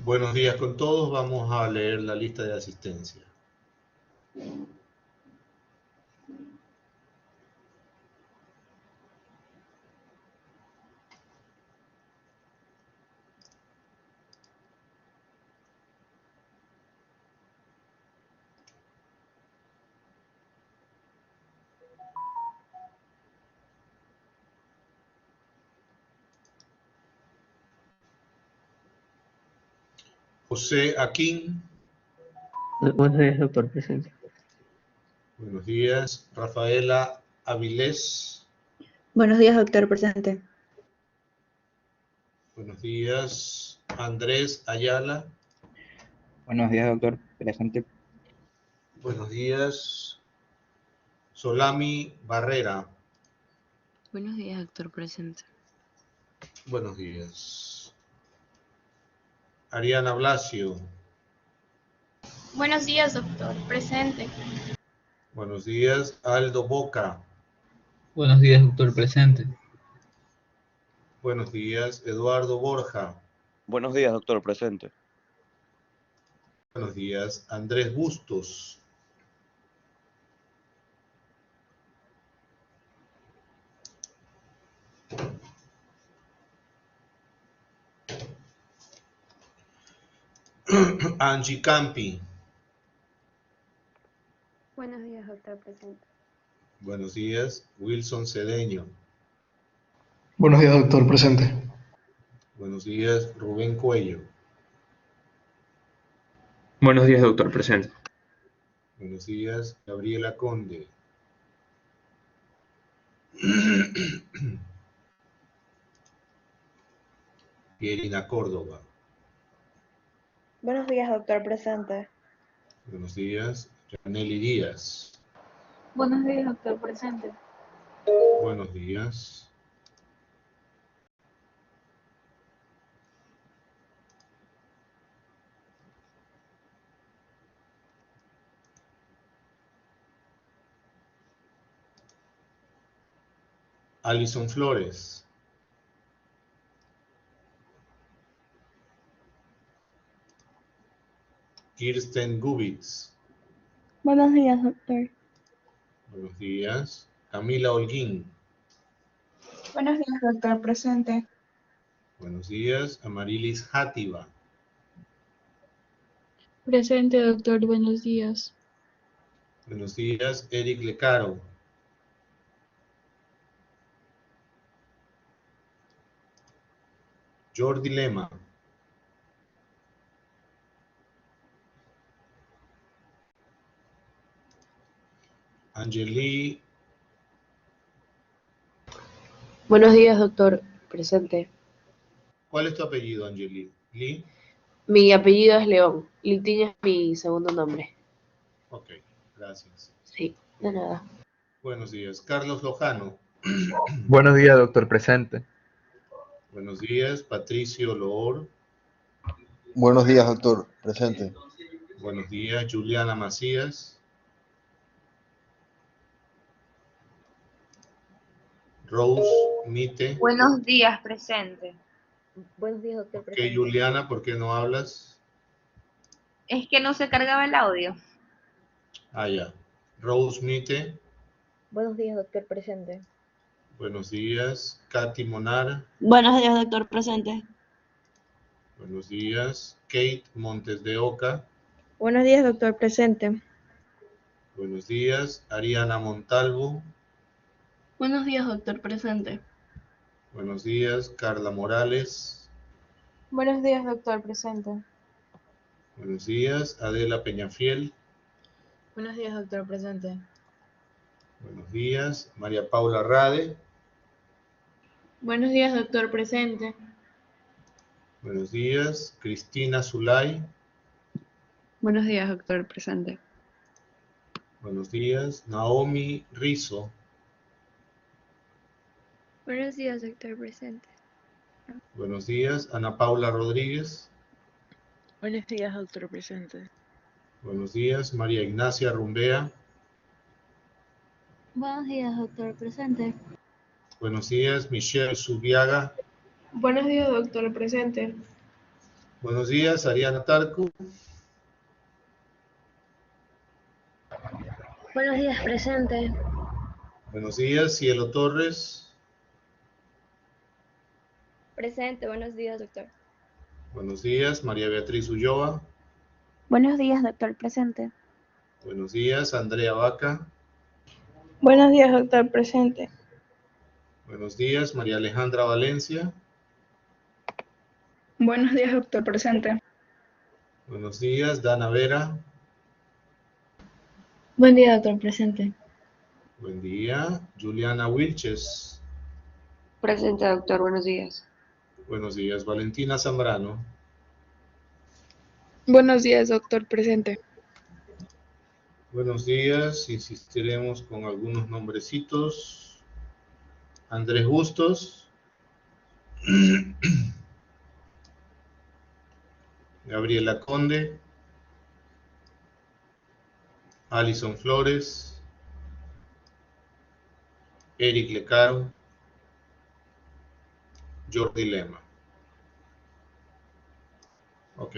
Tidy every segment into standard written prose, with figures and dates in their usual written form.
Buenos días con todos. Vamos a leer la lista de asistencia. José Aquín. Buenos días, doctor, presente. Buenos días. Rafaela Avilés. Buenos días, doctor, presente. Buenos días. Andrés Ayala. Buenos días, doctor, presente. Buenos días. Solami Barrera. Buenos días, doctor, presente. Buenos días. Ariana Blasio. Buenos días, doctor. Presente. Buenos días. Aldo Boca. Buenos días, doctor, presente. Buenos días. Eduardo Borja. Buenos días, doctor, presente. Buenos días. Andrés Bustos. Angie Campi. Buenos días, doctor, presente. Buenos días. Wilson Cedeño. Buenos días, doctor, presente. Buenos días. Rubén Cuello. Buenos días, doctor, presente. Buenos días. Gabriela Conde. Pierina Córdoba. Buenos días, doctor, presente. Buenos días. Janely Díaz. Buenos días, doctor. Presente. Buenos días. Alison Flores. Kirsten Gubitz. Buenos días, doctor. Buenos días. Camila Holguín. Buenos días, doctor, presente. Buenos días. Amarilis Játiva. Presente, doctor. Buenos días. Buenos días. Eric Lecaro. Jordi Lema. Angeli. Buenos días, doctor, presente. ¿Cuál es tu apellido, Angeli? ¿Lee? Mi apellido es León. Litiño es mi segundo nombre. Ok, gracias. Sí, de nada. Buenos días. Carlos Lojano. Buenos días, doctor, presente. Buenos días. Patricio Loor. Buenos días, doctor, presente. Buenos días. Juliana Macías. Rose Mite. Buenos días, presente. Buenos días, doctor, Ok, presente. Juliana, ¿por qué no hablas? Es que no se cargaba el audio. Ah, ya. Rose Mite. Buenos días, doctor, presente. Buenos días. Katy Monar. Buenos días, doctor, presente. Buenos días. Kate Montes de Oca. Buenos días, doctor, presente. Buenos días. Ariana Montalvo. Buenos días, doctor. Presente. Buenos días. Carla Morales. Buenos días, doctor. Presente. Buenos días. Adela Peñafiel. Buenos días, doctor. Presente. Buenos días. María Paula Rade. Buenos días, doctor. Presente. Buenos días. Cristina Zulay. Buenos días, doctor, presente. Buenos días. Naomi Rizo. Buenos días, doctor, presente. Buenos días. Ana Paula Rodríguez. Buenos días, doctor, presente. Buenos días. María Ignacia Rumbea. Buenos días, doctor, presente. Buenos días. Michelle Subiaga. Buenos días, doctor. Presente. Buenos días, Ariana Tarco. Buenos días, presente. Buenos días, Cielo Torres. Presente, buenos días, doctor. Buenos días, María Beatriz Ulloa. Buenos días, doctor presente. Buenos días, Andrea Vaca. Buenos días, doctor presente. Buenos días, María Alejandra Valencia. Buenos días, doctor presente. Buenos días, Dana Vera. Buen día, doctor presente. Buen día, Juliana Wilches. Presente, doctor. Buenos días. Buenos días, Valentina Zambrano. Buenos días, doctor presente. Buenos días, insistiremos con algunos nombrecitos. Andrés Bustos. Gabriela Conde. Alison Flores. Eric Lecaro. Jordi Lema. Ok.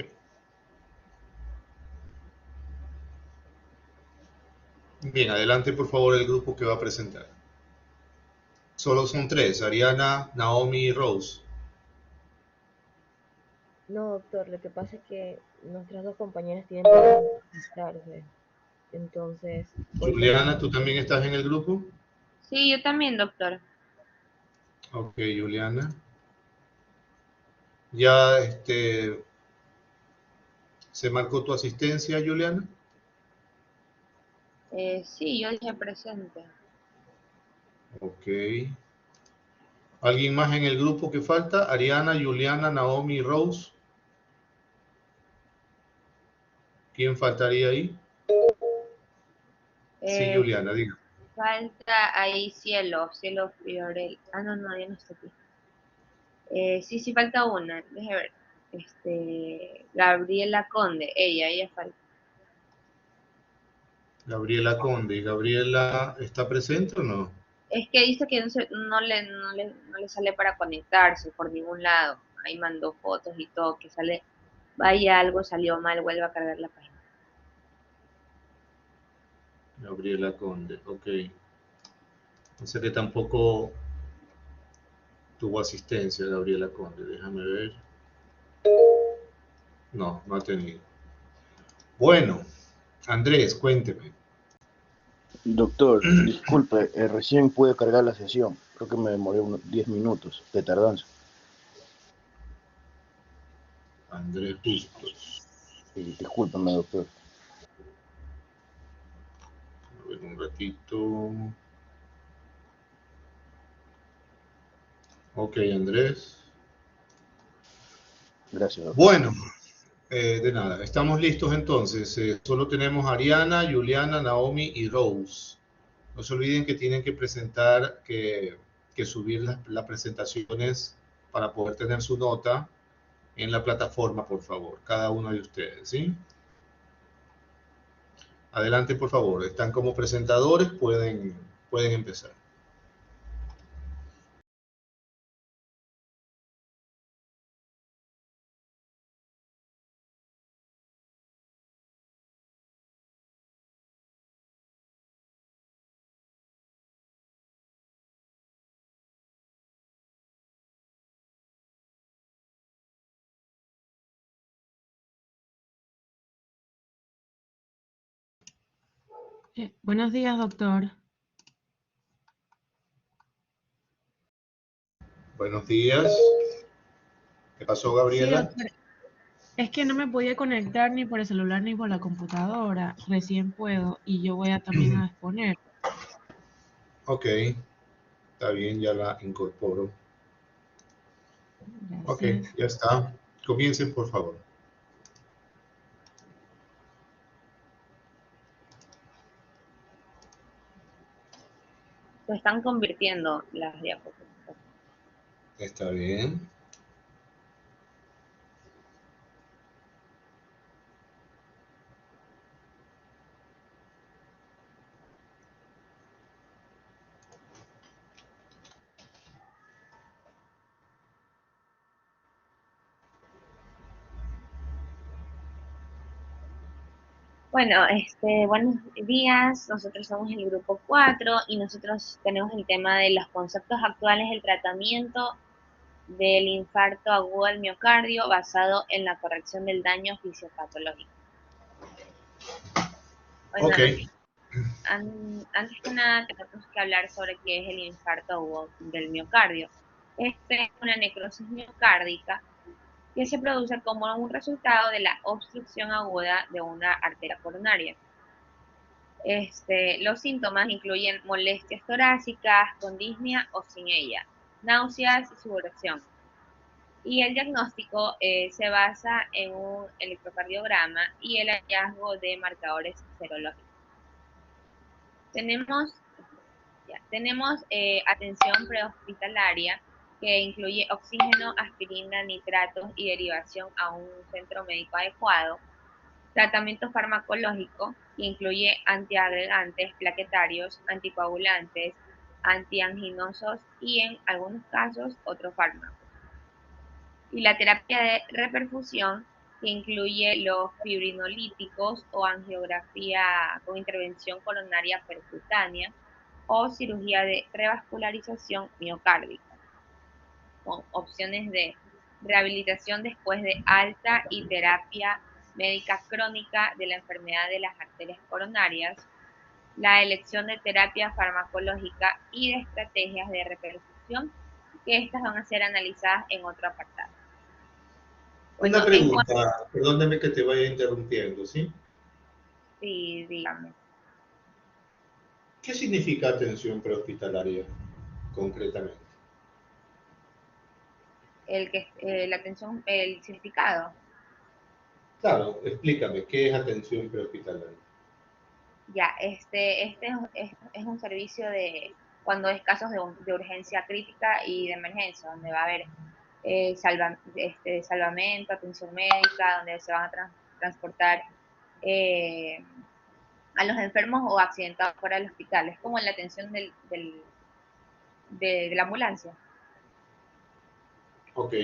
Bien, adelante por favor el grupo que va a presentar. Solo son tres, Ariana, Naomi y Rose. No, doctor, lo que pasa es que nuestras dos compañeras tienen problemas de conectarse. Entonces, Juliana, ¿tú también estás en el grupo? Sí, yo también, doctor. Ok, Juliana. Ya se marcó tu asistencia, Juliana. Sí, yo dije presente. Ok. ¿Alguien más en el grupo que falta? Ariana, Juliana, Naomi y Rose. ¿Quién faltaría ahí? Sí, Eh, Juliana, diga. Falta ahí Cielo Fiorel. Ah, no, no, ya no está aquí. Sí, falta una. Déjame ver. Gabriela Conde, ella falta. Gabriela Conde. ¿Gabriela está presente o no? Es que dice que no le sale para conectarse por ningún lado. Ahí mandó fotos y todo, que sale, vaya algo, salió mal, vuelve a cargar la página. Gabriela Conde, ok. O sea que tampoco tuvo asistencia Gabriela Conde. Déjame ver. No, no ha tenido. Bueno, Andrés, cuénteme. Doctor, disculpe, recién pude cargar la sesión. Creo que me demoré unos 10 minutos de tardanza. Andrés Bustos. Discúlpeme, doctor. A ver un ratito. Ok, Andrés. Gracias, doctor. Bueno, de nada. Estamos listos entonces. Solo tenemos a Ariana, Juliana, Naomi y Rose. No se olviden que tienen que presentar, que subir las presentaciones para poder tener su nota en la plataforma, por favor. Cada uno de ustedes, ¿sí? Adelante, por favor. Están como presentadores, pueden empezar. Buenos días, doctor. Buenos días. ¿Qué pasó, Sí, Gabriela? doctor. Es que no me podía conectar ni por el celular ni por la computadora. Recién puedo y yo voy a también a exponer. Ok, está bien, ya la incorporo. Ok, Gracias. ya está. Comiencen, por favor. Se están convirtiendo las diapositivas. Está bien. Bueno, buenos días. Nosotros somos el grupo 4 y nosotros tenemos el tema de los conceptos actuales del tratamiento del infarto agudo del miocardio basado en la corrección del daño fisiopatológico. Bueno, Ok. antes que nada tenemos que hablar sobre qué es el infarto agudo del miocardio. Este es una necrosis miocárdica que se produce como un resultado de la obstrucción aguda de una arteria coronaria. Los síntomas incluyen molestias torácicas con disnea o sin ella, náuseas y sudoración. Y el diagnóstico se basa en un electrocardiograma y el hallazgo de marcadores serológicos. Tenemos atención prehospitalaria que incluye oxígeno, aspirina, nitratos y derivación a un centro médico adecuado. Tratamiento farmacológico que incluye antiagregantes plaquetarios, anticoagulantes, antianginosos y en algunos casos otros fármacos. Y la terapia de reperfusión que incluye los fibrinolíticos o angiografía con intervención coronaria percutánea o cirugía de revascularización miocárdica, con opciones de rehabilitación después de alta y terapia médica crónica de la enfermedad de las arterias coronarias, la elección de terapia farmacológica y de estrategias de reperfusión, que estas van a ser analizadas en otro apartado. Bueno, Una pregunta, perdóneme que te vaya interrumpiendo, ¿sí? Sí, dígame. ¿Qué significa atención prehospitalaria, concretamente? La atención, el significado. Claro, explícame, ¿qué es atención prehospitalaria? Ya, este es un servicio de cuando es casos de urgencia crítica y de emergencia, donde va a haber salvamento, atención médica, donde se van a transportar a los enfermos o accidentados fuera del hospital. Es como la atención de la ambulancia. Ok.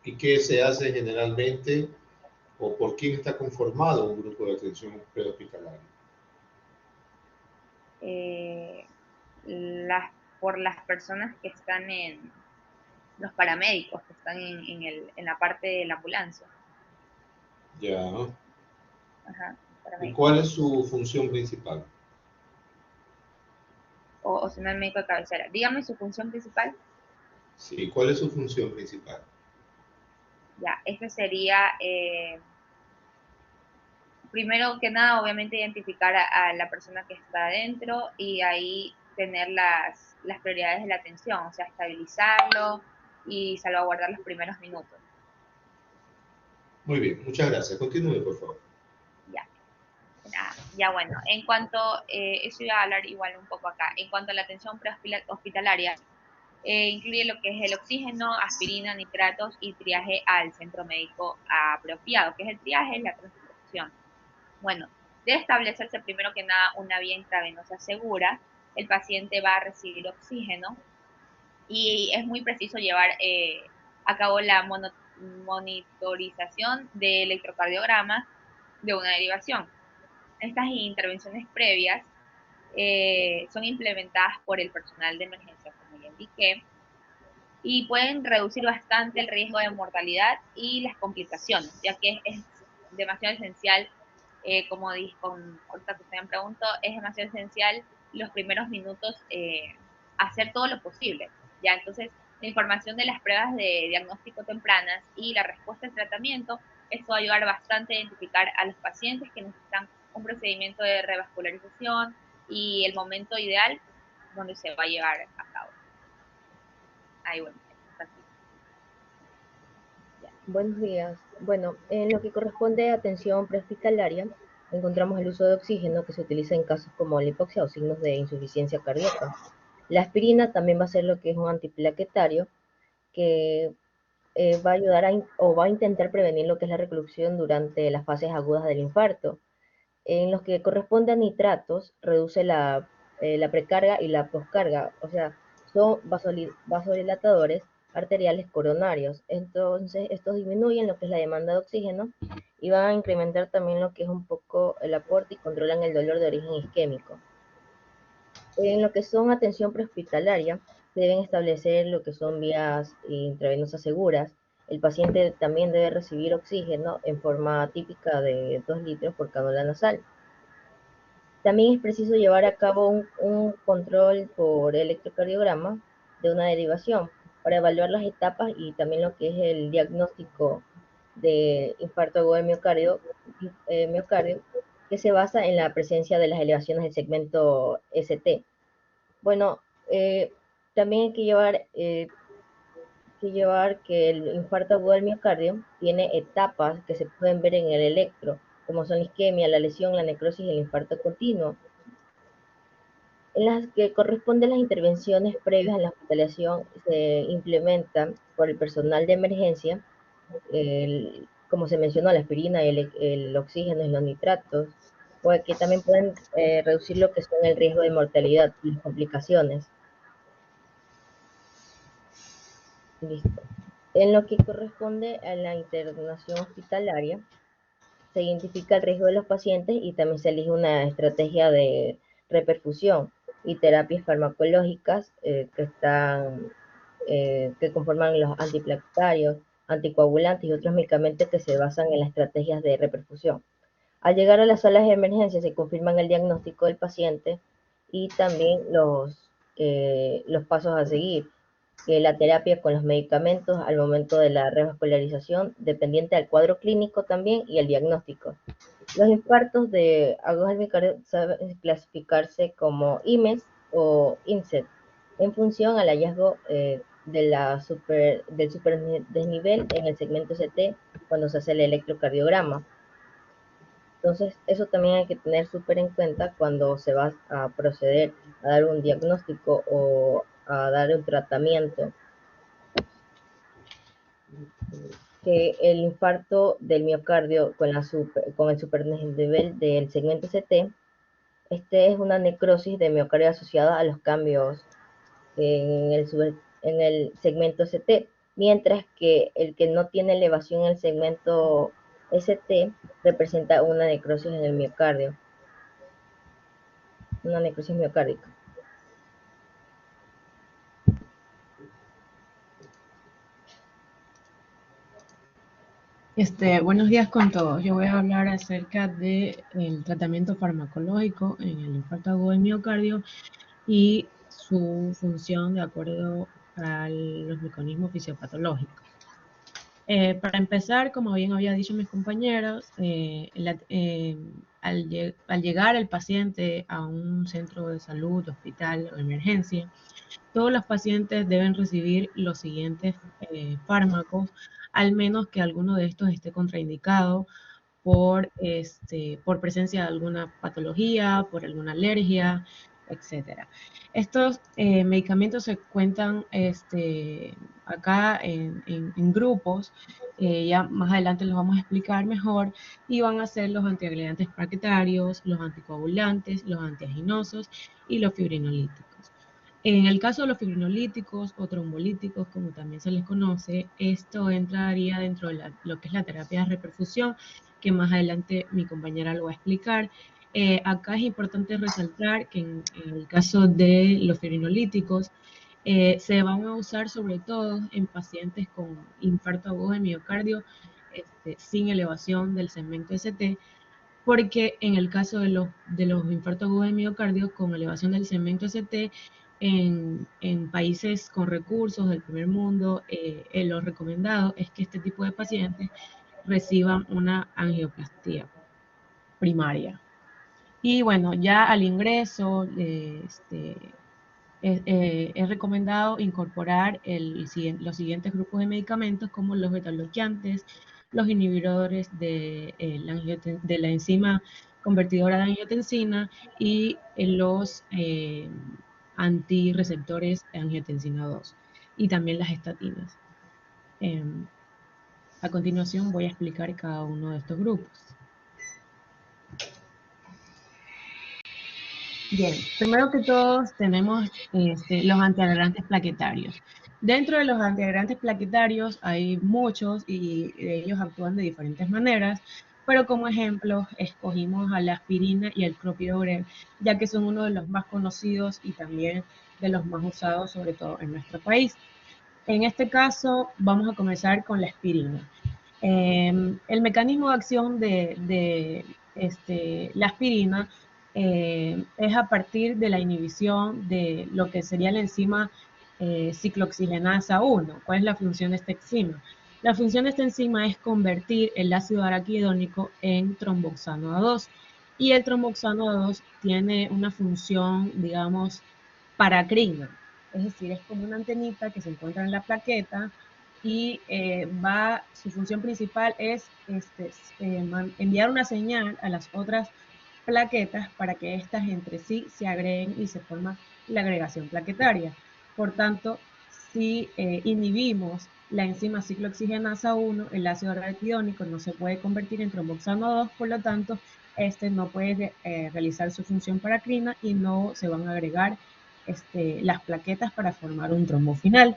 ¿Y qué se hace generalmente o por quién está conformado un grupo de atención prehospitalaria? Por las personas que están los paramédicos que están en la parte de la ambulancia. Ya. Ajá, ¿Y cuál es su función principal? O si no, el médico de cabecera. Dígame su función principal. Sí, ¿cuál es su función principal? Ya, esta sería, primero que nada, obviamente identificar a la persona que está adentro y ahí tener las prioridades de la atención, o sea, estabilizarlo y salvaguardar los primeros minutos. Muy bien, muchas gracias. Continúe, por favor. Ya bueno, en cuanto, eso iba a hablar igual un poco acá, en cuanto a la atención prehospitalaria, incluye lo que es el oxígeno, aspirina, nitratos y triaje al centro médico apropiado, que es el triaje, es la transfusión. Bueno, debe establecerse primero que nada una vía intravenosa segura, el paciente va a recibir oxígeno y es muy preciso llevar a cabo la monitorización de electrocardiograma de una derivación. Estas intervenciones previas son implementadas por el personal de emergencia, como ya indiqué, y pueden reducir bastante el riesgo de mortalidad y las complicaciones, ya que es demasiado esencial, como ahorita que usted me preguntó, es demasiado esencial los primeros minutos hacer todo lo posible. Ya, entonces, la información de las pruebas de diagnóstico tempranas y la respuesta al tratamiento, esto va a ayudar bastante a identificar a los pacientes que necesitan un procedimiento de revascularización y el momento ideal donde se va a llevar a cabo. Ahí, bueno. Buenos días. Bueno, en lo que corresponde a atención prehospitalaria, encontramos el uso de oxígeno que se utiliza en casos como la hipoxia o signos de insuficiencia cardíaca. La aspirina también va a ser lo que es un antiplaquetario que va a ayudar o va a intentar prevenir lo que es la reclusión durante las fases agudas del infarto. En lo que corresponde a nitratos, reduce la precarga y la poscarga, o sea, son vasodilatadores arteriales coronarios. Entonces, estos disminuyen lo que es la demanda de oxígeno y van a incrementar también lo que es un poco el aporte y controlan el dolor de origen isquémico. En lo que son atención prehospitalaria, se deben establecer lo que son vías intravenosas seguras. El paciente también debe recibir oxígeno en forma típica de 2 litros por cánula nasal. También es preciso llevar a cabo un control por electrocardiograma de una derivación para evaluar las etapas y también lo que es el diagnóstico de infarto agudo de miocardio, que se basa en la presencia de las elevaciones del segmento ST. Bueno, también hay que llevar que el infarto agudo del miocardio tiene etapas que se pueden ver en el electro, como son la isquemia, la lesión, la necrosis y el infarto continuo, en las que corresponden las intervenciones previas a la hospitalización. Se implementan por el personal de emergencia, como se mencionó, la aspirina, el oxígeno y los nitratos, pues que también pueden reducir lo que son el riesgo de mortalidad y las complicaciones. Listo. En lo que corresponde a la internación hospitalaria, se identifica el riesgo de los pacientes y también se elige una estrategia de reperfusión y terapias farmacológicas que conforman los antiplaquetarios, anticoagulantes y otros medicamentos que se basan en las estrategias de reperfusión. Al llegar a las salas de emergencia se confirman el diagnóstico del paciente y también los pasos a seguir, la terapia con los medicamentos al momento de la revascularización, dependiente del cuadro clínico también y el diagnóstico. Los infartos de agudos del miocardio saben clasificarse como IMES o INSET en función al hallazgo del superdesnivel en el segmento ST cuando se hace el electrocardiograma. Entonces, eso también hay que tener súper en cuenta cuando se va a proceder a dar un diagnóstico o a dar un tratamiento. Que el infarto del miocardio con el superdesnivel del segmento ST, es una necrosis de miocardio asociada a los cambios en el segmento ST, mientras que el que no tiene elevación en el segmento ST representa una necrosis en el miocardio, una necrosis miocárdica. Buenos días con todos. Yo voy a hablar acerca del tratamiento farmacológico en el infarto agudo del miocardio y su función de acuerdo a los mecanismos fisiopatológicos. Para empezar, como bien había dicho mis compañeros, al llegar el paciente a un centro de salud, hospital o emergencia, todos los pacientes deben recibir los siguientes fármacos, al menos que alguno de estos esté contraindicado por presencia de alguna patología, por alguna alergia, etc. Estos medicamentos se cuentan acá en grupos, ya más adelante los vamos a explicar mejor, y van a ser los antiagregantes plaquetarios, los anticoagulantes, los antiaginosos y los fibrinolíticos. En el caso de los fibrinolíticos o trombolíticos, como también se les conoce, esto entraría dentro de lo que es la terapia de reperfusión, que más adelante mi compañera lo va a explicar. Acá es importante resaltar que en el caso de los fibrinolíticos, se van a usar sobre todo en pacientes con infarto agudo de miocardio sin elevación del segmento ST, porque en el caso de los infartos agudos de miocardio con elevación del segmento ST, en países con recursos del primer mundo, lo recomendado es que este tipo de pacientes reciban una angioplastia primaria. Y bueno, ya al ingreso es recomendado incorporar los siguientes grupos de medicamentos como los beta-bloqueantes, los inhibidores de la enzima convertidora de angiotensina y los antirreceptores de angiotensina 2 y también las estatinas. A continuación voy a explicar cada uno de estos grupos. Bien, primero que todos tenemos los antiagregantes plaquetarios. Dentro de los antiagregantes plaquetarios hay muchos y ellos actúan de diferentes maneras, pero como ejemplo escogimos a la aspirina y el clopidogrel, ya que son uno de los más conocidos y también de los más usados, sobre todo en nuestro país. En este caso vamos a comenzar con la aspirina. El mecanismo de acción de la aspirina es a partir de la inhibición de lo que sería la enzima ciclooxigenasa 1. ¿Cuál es la función de esta enzima? La función de esta enzima es convertir el ácido araquidónico en tromboxano A2. Y el tromboxano A2 tiene una función, digamos, paracrina. Es decir, es como una antenita que se encuentra en la plaqueta y su función principal es enviar una señal a las otras plaquetas para que éstas entre sí se agreguen y se forma la agregación plaquetaria. Por tanto, si inhibimos la enzima ciclooxigenasa 1, el ácido araquidónico no se puede convertir en tromboxano 2, por lo tanto, este no puede realizar su función paracrina y no se van a agregar las plaquetas para formar un trombo final.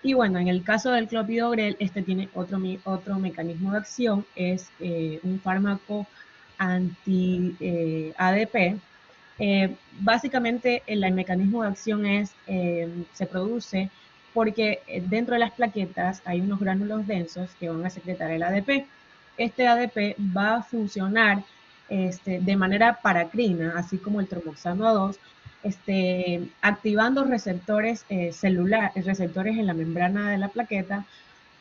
Y bueno, en el caso del clopidogrel, este tiene otro mecanismo de acción, es un fármaco anti-ADP. Básicamente el mecanismo de acción se produce porque dentro de las plaquetas hay unos gránulos densos que van a secretar el ADP. Este ADP va a funcionar de manera paracrina, así como el tromboxano A2, activando receptores celulares, receptores en la membrana de la plaqueta,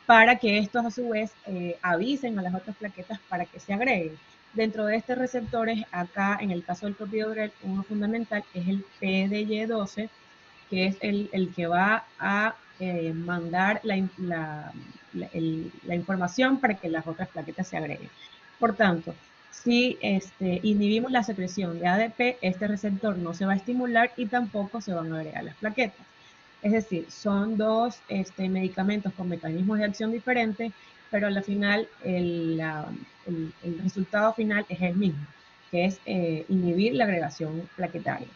para que estos a su vez avisen a las otras plaquetas para que se agreguen. Dentro de estos receptores, acá en el caso del clopidogrel, uno fundamental es el PDY12, que es el que va a mandar la información para que las otras plaquetas se agreguen. Por tanto, si inhibimos la secreción de ADP, este receptor no se va a estimular y tampoco se van a agregar las plaquetas. Es decir, son dos medicamentos con mecanismos de acción diferentes, pero al final el resultado final es el mismo, que es inhibir la agregación plaquetaria.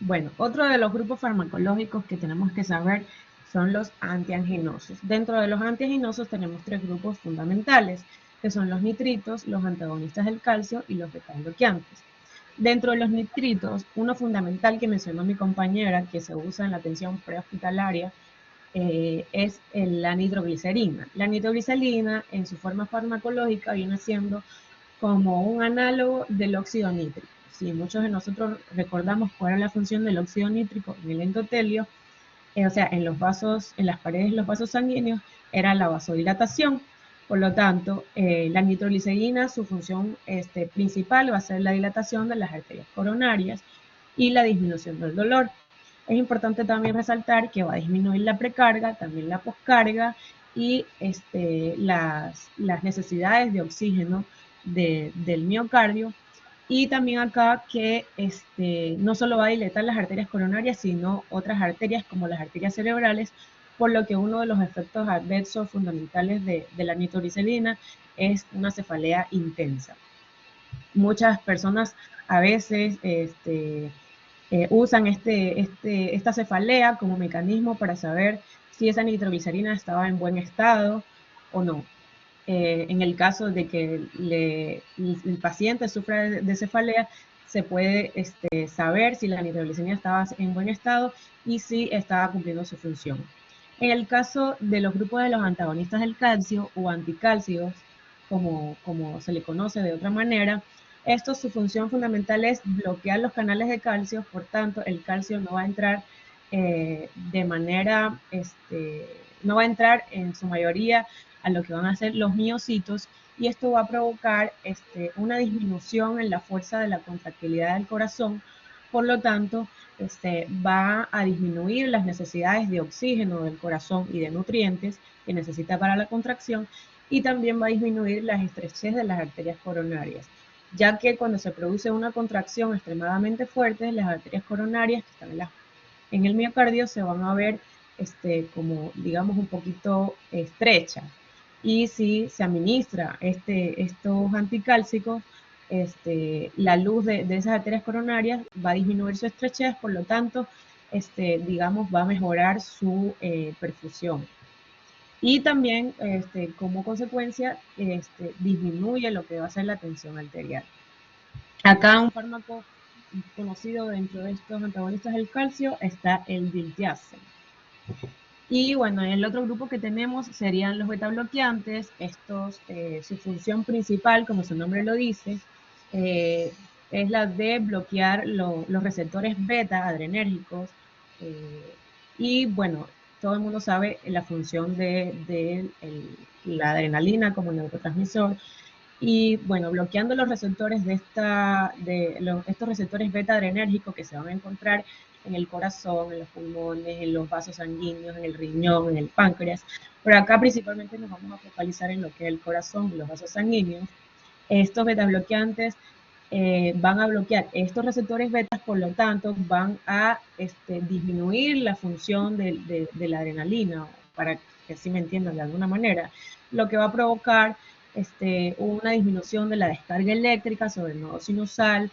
Bueno, otro de los grupos farmacológicos que tenemos que saber son los antianginosos. Dentro de los antianginosos tenemos tres grupos fundamentales, que son los nitritos, los antagonistas del calcio y los beta-bloqueantes. Dentro de los nitritos, uno fundamental que mencionó mi compañera, que se usa en la atención prehospitalaria, es la nitroglicerina. La nitroglicerina, en su forma farmacológica, viene siendo como un análogo del óxido nítrico. Si muchos de nosotros recordamos cuál era la función del óxido nítrico en el endotelio, o sea, en los vasos, en las paredes de los vasos sanguíneos, era la vasodilatación. Por lo tanto, la nitroglicerina, su función principal va a ser la dilatación de las arterias coronarias y la disminución del dolor. Es importante también resaltar que va a disminuir la precarga, también la poscarga y las necesidades de oxígeno del miocardio. Y también acá que no solo va a dilatar las arterias coronarias, sino otras arterias como las arterias cerebrales, por lo que uno de los efectos adversos fundamentales de la nitroglicerina es una cefalea intensa. Muchas personas a veces usan esta cefalea como mecanismo para saber si esa nitroglicerina estaba en buen estado o no. En el caso de que el paciente sufra de cefalea, se puede saber si la nitroglicerina estaba en buen estado y si estaba cumpliendo su función. En el caso de los grupos de los antagonistas del calcio o anticálcidos, como se le conoce de otra manera, su función fundamental es bloquear los canales de calcio, por tanto el calcio no va a entrar no va a entrar en su mayoría a lo que van a ser los miocitos, y esto va a provocar una disminución en la fuerza de la contractilidad del corazón. Por lo tanto, va a disminuir las necesidades de oxígeno del corazón y de nutrientes que necesita para la contracción, y también va a disminuir las estrechez de las arterias coronarias, ya que cuando se produce una contracción extremadamente fuerte, las arterias coronarias que están en el miocardio se van a ver como, digamos, un poquito estrechas. Y si se administra estos anticálcicos, la luz de esas arterias coronarias va a disminuir su estrechez, por lo tanto, digamos, va a mejorar su perfusión. Y también, como consecuencia, disminuye lo que va a ser la tensión arterial. Acá un fármaco conocido dentro de estos antagonistas del calcio está el diltiazem. Y bueno, el otro grupo que tenemos serían los beta bloqueantes. Estos, su función principal, como su nombre lo dice, es la de bloquear los receptores beta adrenérgicos. Y bueno, todo el mundo sabe la función de la adrenalina como neurotransmisor. Y bueno, bloqueando los receptores estos receptores beta adrenérgicos que se van a encontrar en el corazón, en los pulmones, en los vasos sanguíneos, en el riñón, en el páncreas. Pero acá principalmente nos vamos a focalizar en lo que es el corazón y los vasos sanguíneos. Estos beta bloqueantes van a bloquear estos receptores beta, por lo tanto van a disminuir la función de la adrenalina, para que así me entiendan de alguna manera, lo que va a provocar una disminución de la descarga eléctrica sobre el nodo sinusal,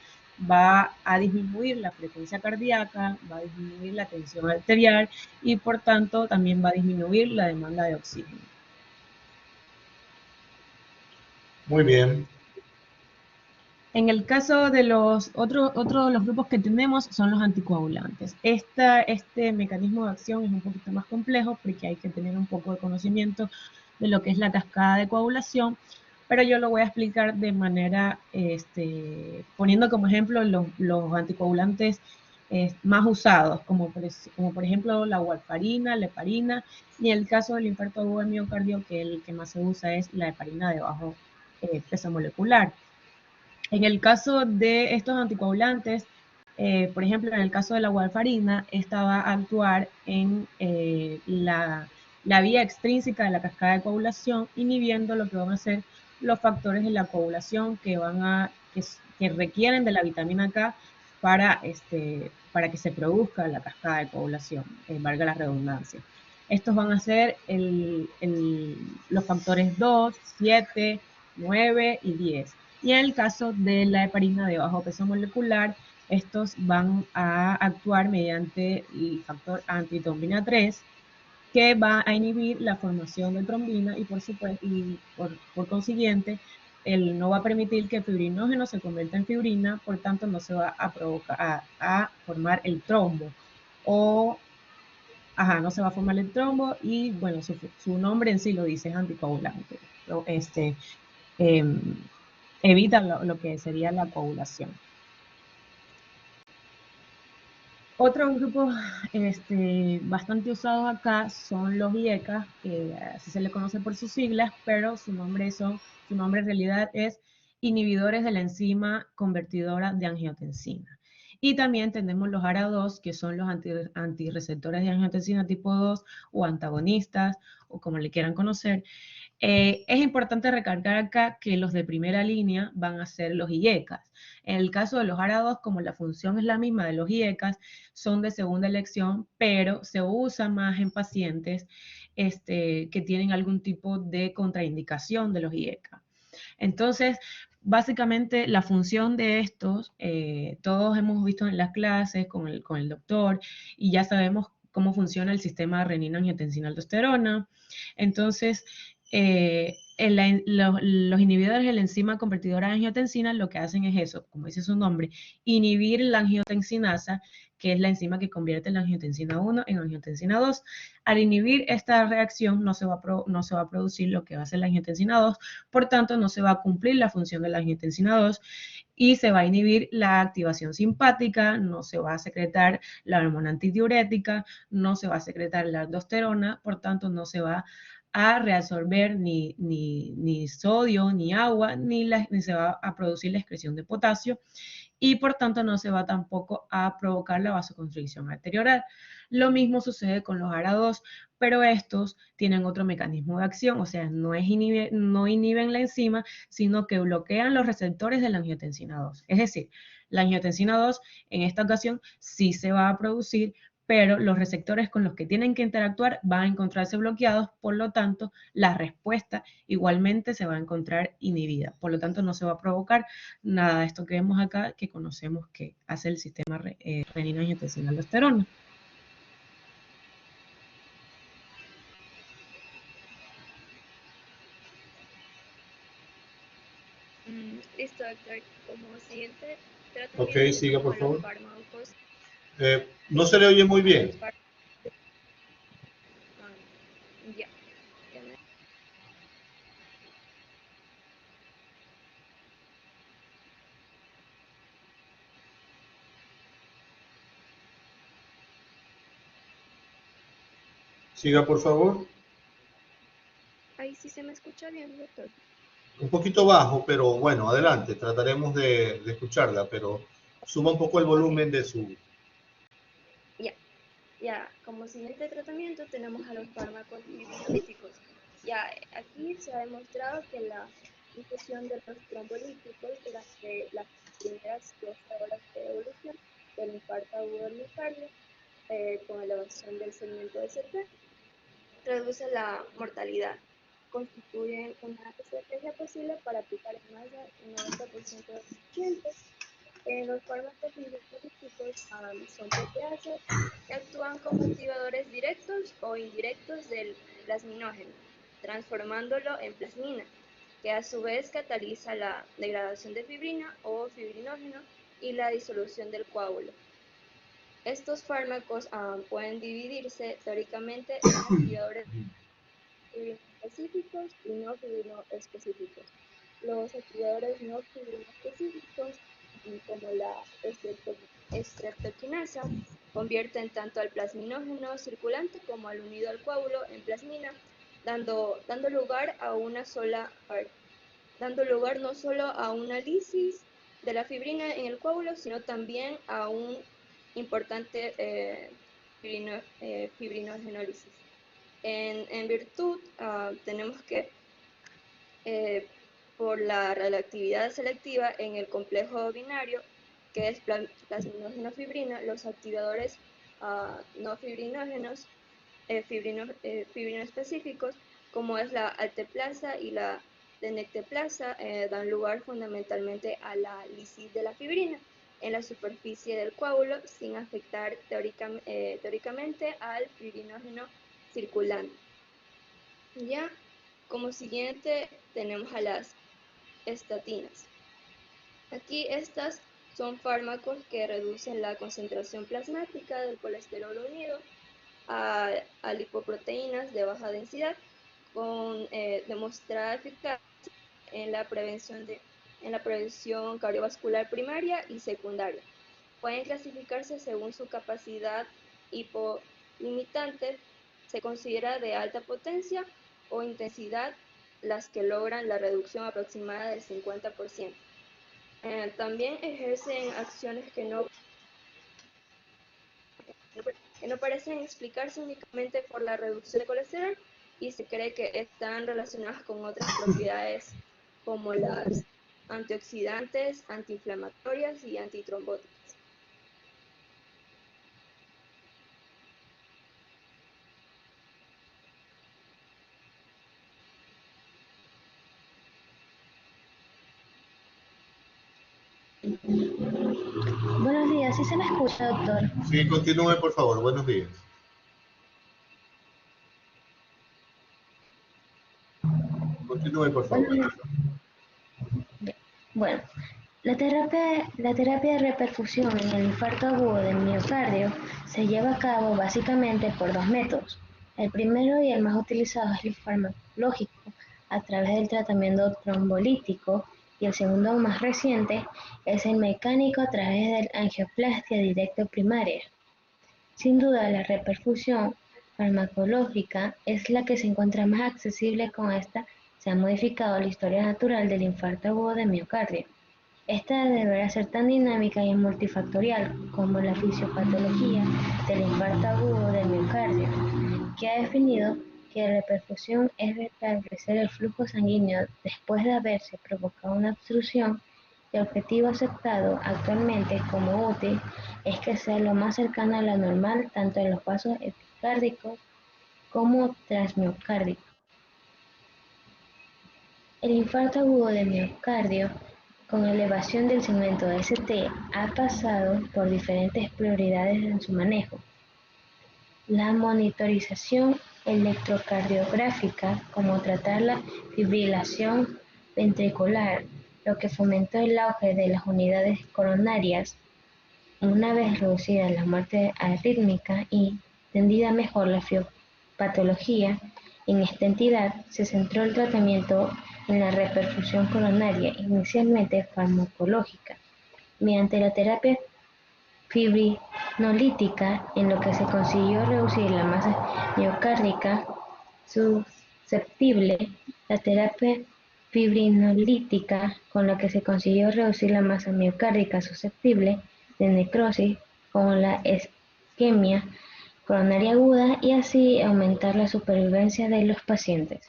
va a disminuir la frecuencia cardíaca, va a disminuir la tensión arterial y por tanto también va a disminuir la demanda de oxígeno. Muy bien. En el caso de los otros de los grupos que tenemos son los anticoagulantes. Este mecanismo de acción es un poquito más complejo porque hay que tener un poco de conocimiento de lo que es la cascada de coagulación, pero yo lo voy a explicar de manera, poniendo como ejemplo los anticoagulantes más usados, como por ejemplo la warfarina, la heparina, y en el caso del infarto agudo de miocardio, que el que más se usa es la heparina de bajo peso molecular. En el caso de estos anticoagulantes, por ejemplo, en el caso de la warfarina, esta va a actuar en la vía extrínseca de la cascada de coagulación, inhibiendo lo que van a ser los factores de la coagulación que requieren de la vitamina K para que se produzca la cascada de coagulación, valga la redundancia. Estos van a ser los factores 2, 7, 9 y 10. Y en el caso de la heparina de bajo peso molecular, estos van a actuar mediante el factor antitrombina 3, que va a inhibir la formación de trombina y por consiguiente, no va a permitir que el fibrinógeno se convierta en fibrina, por tanto no se va a formar el trombo. No se va a formar el trombo y bueno, su nombre en sí lo dice, es anticoagulante. Evita lo que sería la coagulación. Otro grupo bastante usado acá son los IECA, que así se le conoce por sus siglas, pero su nombre en realidad es inhibidores de la enzima convertidora de angiotensina. Y también tenemos los ARA2, que son los antirreceptores de angiotensina tipo 2 o antagonistas, o como le quieran conocer. Es importante recalcar acá que los de primera línea van a ser los IECAs. En el caso de los ARA2, como la función es la misma de los IECAs, son de segunda elección, pero se usa más en pacientes que tienen algún tipo de contraindicación de los IECA. Entonces, básicamente la función de estos, todos hemos visto en las clases con el doctor y ya sabemos cómo funciona el sistema de renina-angiotensina-aldosterona. Entonces, los inhibidores de la enzima convertidora de angiotensina lo que hacen es eso, como dice su nombre, inhibir la angiotensinasa, que es la enzima que convierte la angiotensina 1 en angiotensina 2. Al inhibir esta reacción no se va a producir lo que va a ser la angiotensina 2, por tanto no se va a cumplir la función de la angiotensina 2 y se va a inhibir la activación simpática, no se va a secretar la hormona antidiurética, no se va a secretar la aldosterona, por tanto no se va a reabsorber ni sodio, ni agua, ni se va a producir la excreción de potasio y por tanto no se va tampoco a provocar la vasoconstricción arterioral. Lo mismo sucede con los ARA2, pero estos tienen otro mecanismo de acción, o sea, no inhiben la enzima, sino que bloquean los receptores de la angiotensina 2. Es decir, la angiotensina 2 en esta ocasión sí se va a producir, pero los receptores con los que tienen que interactuar van a encontrarse bloqueados, por lo tanto, la respuesta igualmente se va a encontrar inhibida. Por lo tanto, no se va a provocar nada de esto que vemos acá, que conocemos que hace el sistema renina-angiotensina-aldosterona. Listo, doctor. Como siguiente Ok, siga por favor. fármacos. No se le oye muy bien. Ya. Siga por favor. Ahí sí se me escucha bien, doctor. Un poquito bajo, pero bueno, adelante. Trataremos de escucharla, pero suba un poco el volumen de su... Ya, como siguiente tratamiento tenemos a los fármacos fibrinolíticos. Ya, aquí se ha demostrado que la infusión de los trombolíticos durante las primeras 12 horas de evolución del infarto agudo del miocardio, con elevación del segmento de CT, reduce la mortalidad. Constituyen una estrategia posible para aplicar en más del 90% de los pacientes. Los fármacos fibrinolíticos son proteasas que actúan como activadores directos o indirectos del plasminógeno, transformándolo en plasmina, que a su vez cataliza la degradación de fibrina o fibrinógeno y la disolución del coágulo. Estos fármacos pueden dividirse teóricamente en activadores fibrinoespecíficos y no fibrinoespecíficos. Los activadores no fibrinoespecíficos, como la estreptoquinasa, convierten tanto al plasminógeno circulante como al unido al coágulo en plasmina, dando lugar no solo a una lisis de la fibrina en el coágulo, sino también a un importante fibrinogenólisis. En virtud, tenemos que por la reactividad selectiva en el complejo binario, que es plasminógeno-fibrina, los activadores no fibrinógenos, fibrinoespecíficos, como es la alteplasa y la denecteplasa, dan lugar fundamentalmente a la lisis de la fibrina en la superficie del coágulo, sin afectar teóricamente al fibrinógeno circulante. Ya, como siguiente tenemos a las estatinas. Aquí estas son fármacos que reducen la concentración plasmática del colesterol unido a lipoproteínas de baja densidad, con demostrada eficacia en la prevención cardiovascular primaria y secundaria. Pueden clasificarse según su capacidad hipolimitante. Se considera de alta potencia o intensidad las que logran la reducción aproximada del 50%. También ejercen acciones que no parecen explicarse únicamente por la reducción de colesterol y se cree que están relacionadas con otras propiedades como las antioxidantes, antiinflamatorias y antitrombóticas. Buenos días, ¿sí se me escucha, doctor? Sí, continúe, por favor. Buenos días. Continúe, por favor. Bueno, la terapia de reperfusión en el infarto agudo del miocardio se lleva a cabo básicamente por dos métodos. El primero y el más utilizado es el farmacológico a través del tratamiento trombolítico, y el segundo más reciente es el mecánico a través de la angioplastia directa primaria. Sin duda, la reperfusión farmacológica es la que se encuentra más accesible. Con esta se ha modificado la historia natural del infarto agudo de miocardio. Esta deberá ser tan dinámica y multifactorial como la fisiopatología del infarto agudo del miocardio, que ha definido que la reperfusión es restablecer el flujo sanguíneo después de haberse provocado una obstrucción El objetivo aceptado actualmente como útil es que sea lo más cercano a la normal tanto en los vasos epicárdicos como transmiocárdicos. El infarto agudo de miocardio con elevación del segmento ST ha pasado por diferentes prioridades en su manejo. La monitorización electrocardiográfica, como tratar la fibrilación ventricular, lo que fomentó el auge de las unidades coronarias, una vez reducida la muerte arrítmica y entendida mejor la patología. En esta entidad se centró el tratamiento en la reperfusión coronaria, inicialmente farmacológica, mediante la terapia fibrinolítica, en lo que se consiguió reducir la masa miocárdica susceptible, la terapia fibrinolítica, con la que se consiguió reducir la masa miocárdica susceptible de necrosis, con la isquemia coronaria aguda y así aumentar la supervivencia de los pacientes.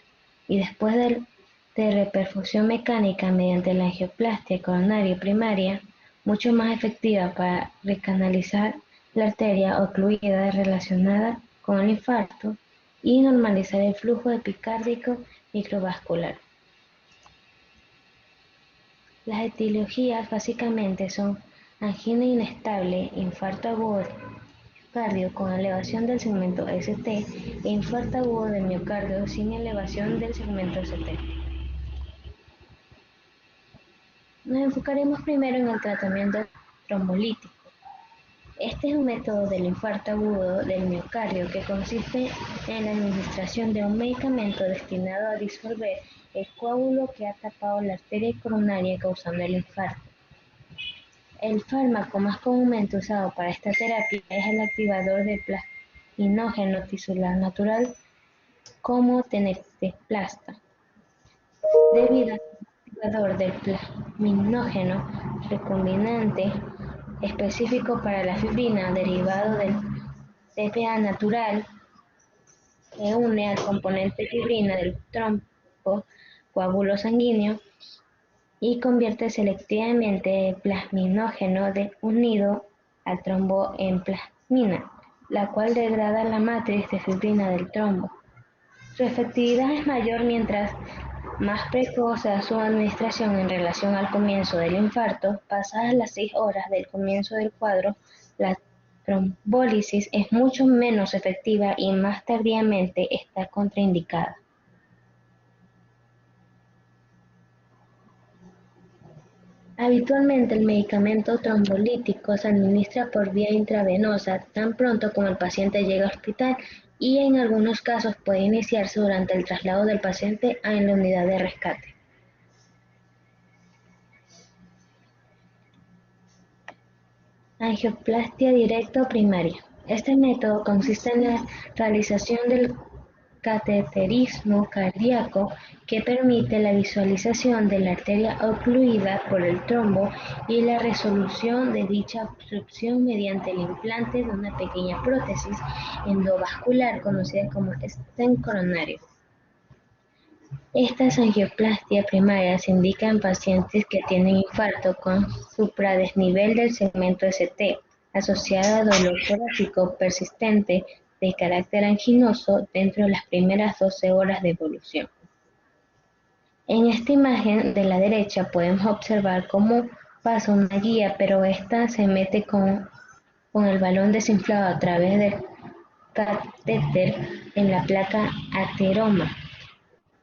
Y después de reperfusión mecánica mediante la angioplastia coronaria primaria, mucho más efectiva para recanalizar la arteria ocluida relacionada con el infarto y normalizar el flujo epicárdico microvascular. Las etiologías básicamente son angina inestable, infarto agudo miocardio con elevación del segmento ST e infarto agudo de miocardio sin elevación del segmento ST. Nos enfocaremos primero en el tratamiento trombolítico. Este es un método del infarto agudo del miocardio que consiste en la administración de un medicamento destinado a disolver el coágulo que ha tapado la arteria coronaria causando el infarto. El fármaco más comúnmente usado para esta terapia es el activador de plasminógeno tisular natural como tenecteplasta. Debido al activador del plasminógeno recombinante específico para la fibrina derivado del TPA natural que une al componente fibrina del trombo coágulo sanguíneo y convierte selectivamente el plasminógeno unido al trombo en plasmina, la cual degrada la matriz de fibrina del trombo. Su efectividad es mayor mientras más precoz sea su administración en relación al comienzo del infarto. Pasadas las 6 horas del comienzo del cuadro, la trombólisis es mucho menos efectiva y más tardíamente está contraindicada. Habitualmente el medicamento trombolítico se administra por vía intravenosa tan pronto como el paciente llega al hospital y en algunos casos puede iniciarse durante el traslado del paciente a la unidad de rescate. Angioplastia directa o primaria. Este método consiste en la realización del cateterismo cardíaco que permite la visualización de la arteria ocluida por el trombo y la resolución de dicha obstrucción mediante el implante de una pequeña prótesis endovascular conocida como stent coronario. Estas angioplastia primaria se indican en pacientes que tienen infarto con supradesnivel del segmento ST, asociado a dolor torácico persistente de carácter anginoso dentro de las primeras 12 horas de evolución. En esta imagen de la derecha podemos observar cómo pasa una guía, pero esta se mete con el balón desinflado a través del catéter en la placa ateroma.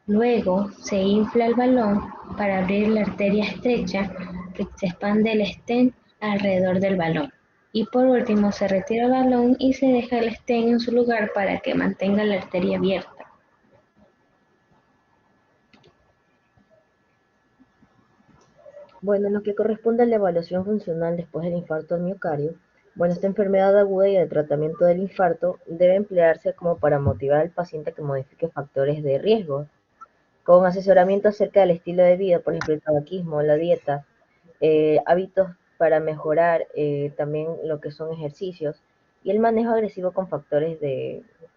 Luego se infla el balón para abrir la arteria estrecha que se expande el stent alrededor del balón. Y por último se retira el balón y se deja el stent en su lugar para que mantenga la arteria abierta. Bueno, en lo que corresponde a la evaluación funcional después del infarto al miocardio, bueno, esta enfermedad aguda y el tratamiento del infarto debe emplearse como para motivar al paciente a que modifique factores de riesgo, con asesoramiento acerca del estilo de vida, por ejemplo, el tabaquismo, la dieta, hábitos para mejorar también lo que son ejercicios y el manejo agresivo con por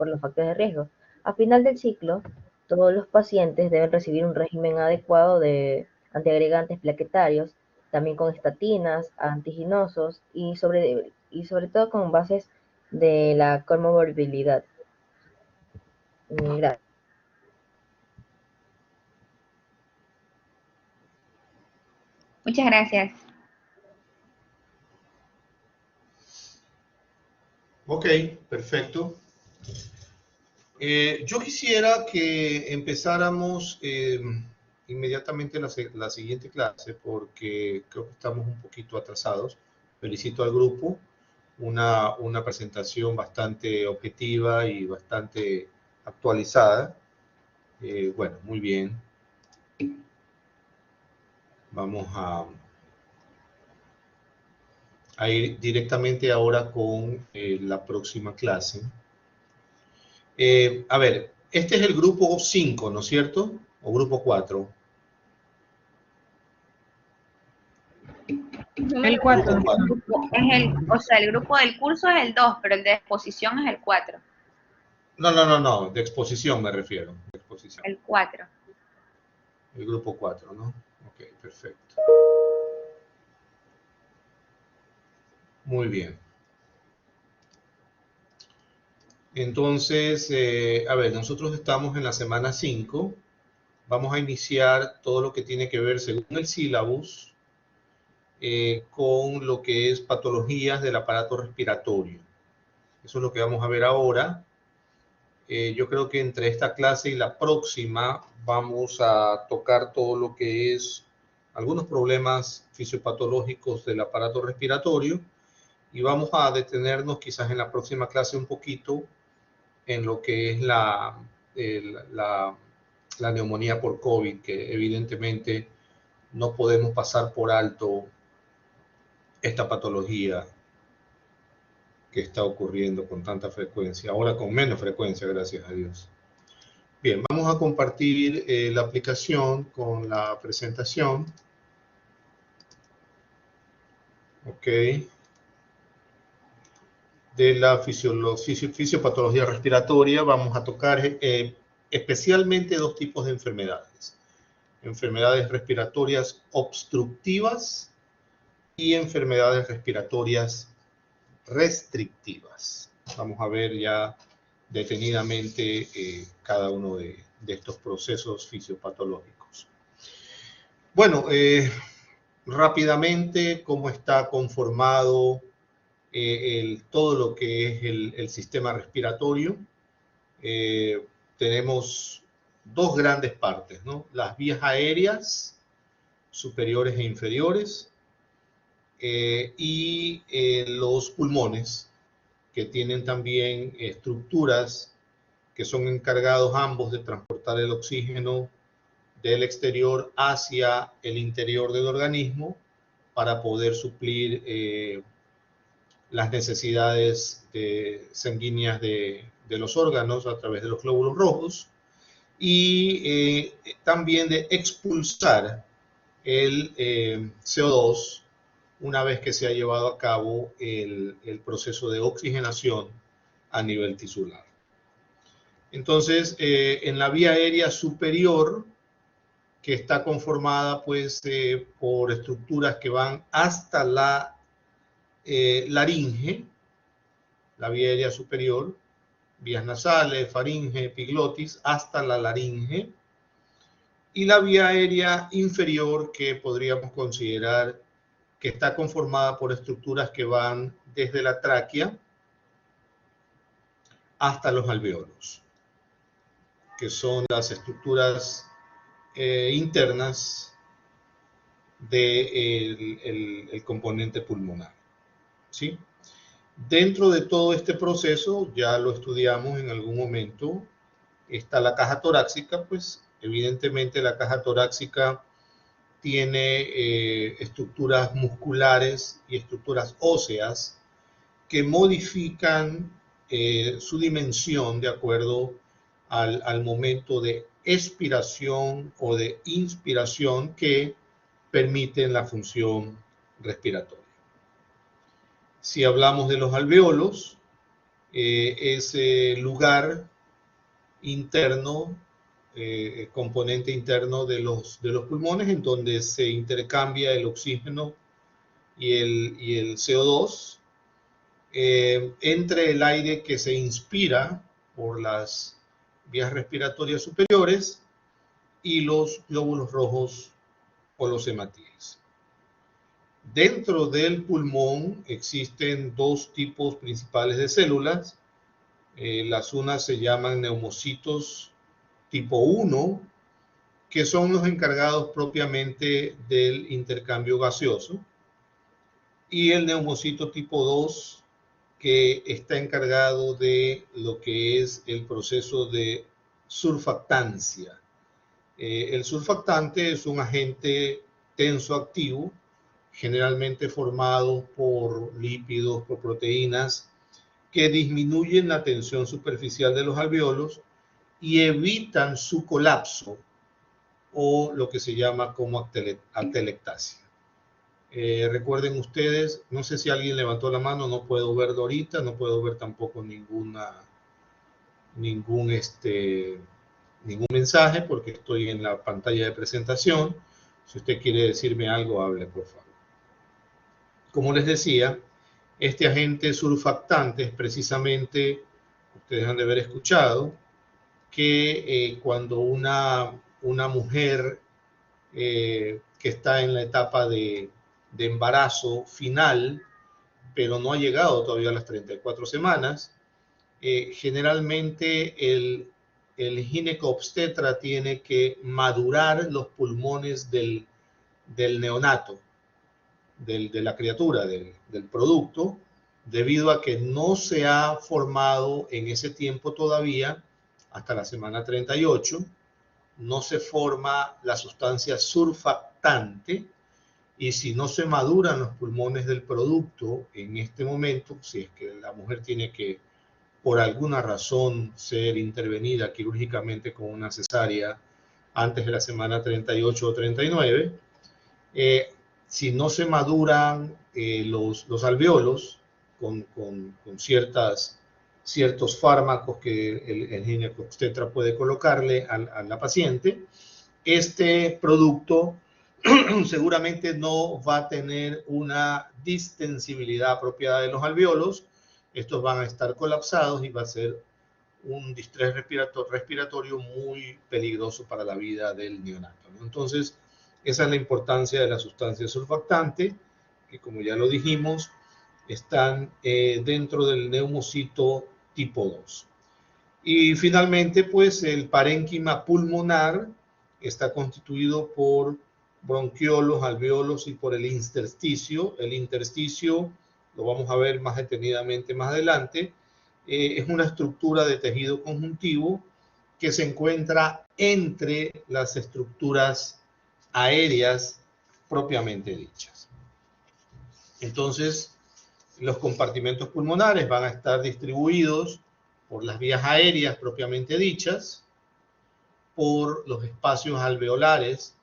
los factores de riesgo. A final del ciclo, todos los pacientes deben recibir un régimen adecuado de antiagregantes plaquetarios, también con estatinas, antiginosos y sobre todo con bases de la comorbilidad. Gracias. Muchas gracias. Ok, perfecto. Yo quisiera que empezáramos inmediatamente la siguiente clase porque creo que estamos un poquito atrasados. Felicito al grupo. Una presentación bastante objetiva y bastante actualizada. Bueno, muy bien. Vamos a ir directamente ahora con la próxima clase. A ver, este es el grupo 5, ¿no es cierto? ¿O grupo 4? El 4. El grupo del curso es el 2, pero el de exposición es el 4. No, de exposición me refiero. De exposición. El 4. El grupo 4, ¿no? Ok, perfecto. Muy bien. Entonces, a ver, nosotros estamos en la semana 5. Vamos a iniciar todo lo que tiene que ver, según el sílabus, con lo que es patologías del aparato respiratorio. Eso es lo que vamos a ver ahora. Yo creo que entre esta clase y la próxima vamos a tocar todo lo que es algunos problemas fisiopatológicos del aparato respiratorio y vamos a detenernos quizás en la próxima clase un poquito en lo que es la neumonía por COVID, que evidentemente no podemos pasar por alto esta patología que está ocurriendo con tanta frecuencia, ahora con menos frecuencia, gracias a Dios. Bien, vamos a compartir la aplicación con la presentación. Ok. De la fisiopatología respiratoria vamos a tocar especialmente dos tipos de enfermedades. Enfermedades respiratorias obstructivas y enfermedades respiratorias restrictivas. Vamos a ver ya detenidamente cada uno de estos procesos fisiopatológicos. Bueno, rápidamente, cómo está conformado todo lo que es el sistema respiratorio. Tenemos dos grandes partes, ¿no? Las vías aéreas superiores e inferiores y los pulmones, que tienen también estructuras que son encargados ambos de transportar el oxígeno del exterior hacia el interior del organismo para poder suplir las necesidades sanguíneas de los órganos a través de los glóbulos rojos y también de expulsar el CO2 una vez que se ha llevado a cabo el proceso de oxigenación a nivel tisular. Entonces, en la vía aérea superior, que está conformada pues por estructuras que van hasta la laringe, la vía aérea superior, vías nasales, faringe, epiglotis, hasta la laringe, y la vía aérea inferior, que podríamos considerar que está conformada por estructuras que van desde la tráquea hasta los alveolos, que son las estructuras internas del componente pulmonar, ¿sí? Dentro de todo este proceso, ya lo estudiamos en algún momento, está la caja torácica. Pues evidentemente la caja torácica tiene estructuras musculares y estructuras óseas que modifican su dimensión de acuerdo al momento de expiración o de inspiración que permiten la función respiratoria. Si hablamos de los alveolos, ese lugar interno componente interno de los pulmones, en donde se intercambia el oxígeno y el CO2 entre el aire que se inspira por las vías respiratorias superiores y los glóbulos rojos o los hematíes. Dentro del pulmón existen dos tipos principales de células. Las unas se llaman neumocitos tipo 1, que son los encargados propiamente del intercambio gaseoso, y el neumocito tipo 2, que está encargado de lo que es el proceso de surfactancia. El surfactante es un agente tensoactivo, generalmente formado por lípidos, por proteínas, que disminuyen la tensión superficial de los alveolos y evitan su colapso, o lo que se llama como atelectasia. Recuerden ustedes, no sé si alguien levantó la mano, no puedo verlo ahorita, no puedo ver tampoco ningún mensaje porque estoy en la pantalla de presentación. Si usted quiere decirme algo, hable, por favor. Como les decía, este agente surfactante es precisamente, ustedes han de haber escuchado, que cuando una mujer que está en la etapa de embarazo final, pero no ha llegado todavía a las 34 semanas, generalmente el ginecobstetra tiene que madurar los pulmones del neonato, de la criatura, del producto, debido a que no se ha formado en ese tiempo todavía, hasta la semana 38, no se forma la sustancia surfactante, y si no se maduran los pulmones del producto en este momento, si es que la mujer tiene que, por alguna razón, ser intervenida quirúrgicamente con una cesárea antes de la semana 38 o 39, si no se maduran los alveolos con ciertos fármacos que el ginecobstetra puede colocarle a la paciente, este producto seguramente no va a tener una distensibilidad apropiada de los alveolos. Estos van a estar colapsados y va a ser un distrés respiratorio muy peligroso para la vida del neonato, ¿no? Entonces, esa es la importancia de la sustancia surfactante, que como ya lo dijimos, están dentro del neumocito tipo 2. Y finalmente, pues el parénquima pulmonar está constituido por bronquiolos, alveolos y por el intersticio. El intersticio, lo vamos a ver más detenidamente más adelante, es una estructura de tejido conjuntivo que se encuentra entre las estructuras aéreas propiamente dichas. Entonces, los compartimentos pulmonares van a estar distribuidos por las vías aéreas propiamente dichas, por los espacios alveolares,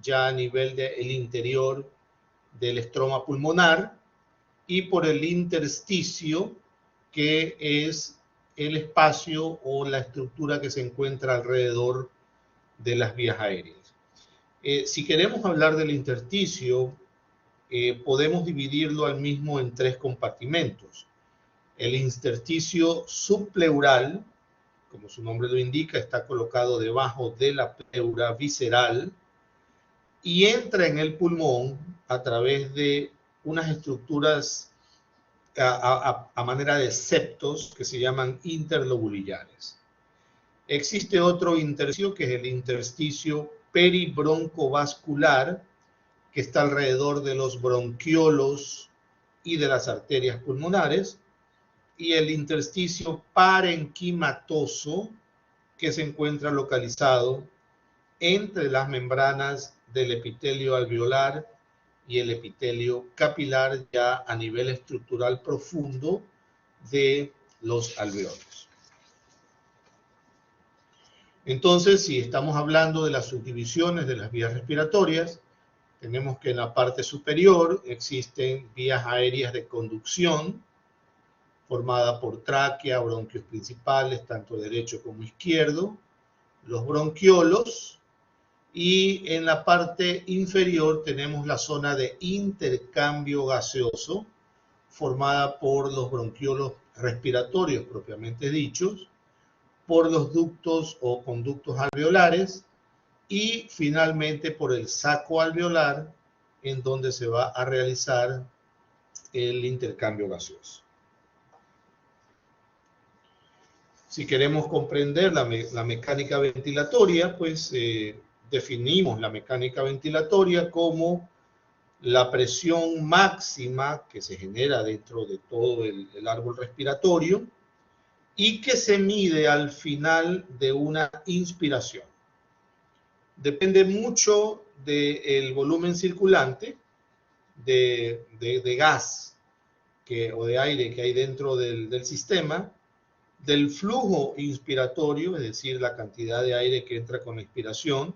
ya a nivel del interior del estroma pulmonar, y por el intersticio, que es el espacio o la estructura que se encuentra alrededor de las vías aéreas. Si queremos hablar del intersticio, podemos dividirlo al mismo en tres compartimentos. El intersticio subpleural, como su nombre lo indica, está colocado debajo de la pleura visceral y entra en el pulmón a través de unas estructuras a manera de septos que se llaman interlobulillares. Existe otro intersticio que es el intersticio peribroncovascular, que está alrededor de los bronquiolos y de las arterias pulmonares, y el intersticio parenquimatoso, que se encuentra localizado entre las membranas del epitelio alveolar y el epitelio capilar, ya a nivel estructural profundo de los alveolos. Entonces, si estamos hablando de las subdivisiones de las vías respiratorias, tenemos que en la parte superior existen vías aéreas de conducción, formada por tráquea, bronquios principales, tanto derecho como izquierdo, los bronquiolos, y en la parte inferior tenemos la zona de intercambio gaseoso, formada por los bronquiolos respiratorios propiamente dichos, por los ductos o conductos alveolares y finalmente por el saco alveolar, en donde se va a realizar el intercambio gaseoso. Si queremos comprender la mecánica ventilatoria, pues definimos la mecánica ventilatoria como la presión máxima que se genera dentro de todo el árbol respiratorio y que se mide al final de una inspiración. Depende mucho del volumen circulante de gas o de aire que hay dentro del sistema, del flujo inspiratorio, es decir, la cantidad de aire que entra con la inspiración,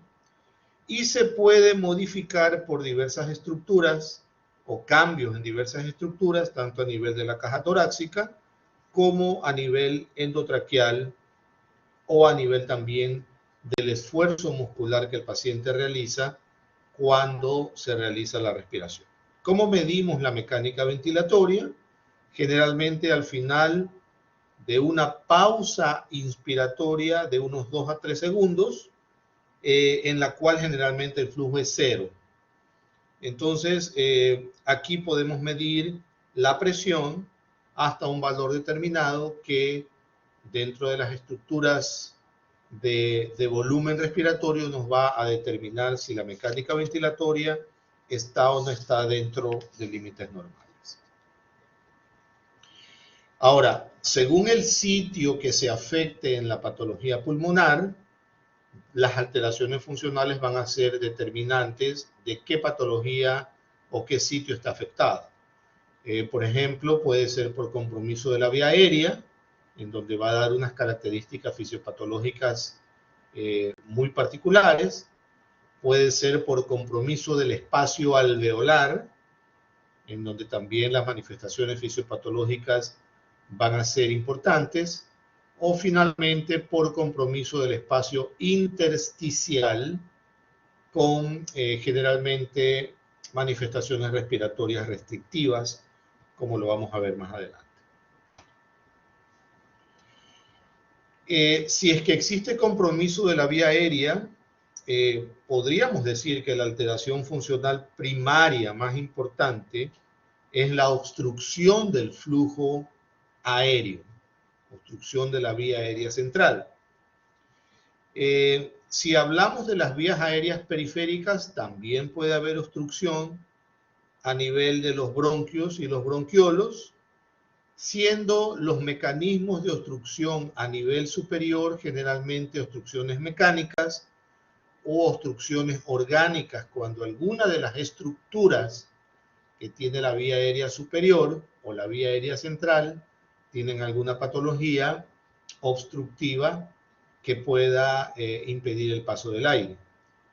y se puede modificar por diversas estructuras o cambios en diversas estructuras, tanto a nivel de la caja torácica como a nivel endotraqueal o a nivel también del esfuerzo muscular que el paciente realiza cuando se realiza la respiración. ¿Cómo medimos la mecánica ventilatoria? Generalmente al final de una pausa inspiratoria de unos 2 a 3 segundos, en la cual generalmente el flujo es 0. Entonces, aquí podemos medir la presión hasta un valor determinado que dentro de las estructuras de volumen respiratorio nos va a determinar si la mecánica ventilatoria está o no está dentro de límites normales. Ahora, según el sitio que se afecte en la patología pulmonar, las alteraciones funcionales van a ser determinantes de qué patología o qué sitio está afectado. Por ejemplo, puede ser por compromiso de la vía aérea, en donde va a dar unas características fisiopatológicas muy particulares. Puede ser por compromiso del espacio alveolar, en donde también las manifestaciones fisiopatológicas van a ser importantes, o finalmente por compromiso del espacio intersticial con generalmente manifestaciones respiratorias restrictivas, como lo vamos a ver más adelante. Si es que existe compromiso de la vía aérea, podríamos decir que la alteración funcional primaria más importante es la obstrucción del flujo aéreo, obstrucción de la vía aérea central. Si hablamos de las vías aéreas periféricas, también puede haber obstrucción a nivel de los bronquios y los bronquiolos, siendo los mecanismos de obstrucción a nivel superior generalmente obstrucciones mecánicas o obstrucciones orgánicas, cuando alguna de las estructuras que tiene la vía aérea superior o la vía aérea central tienen alguna patología obstructiva que pueda impedir el paso del aire.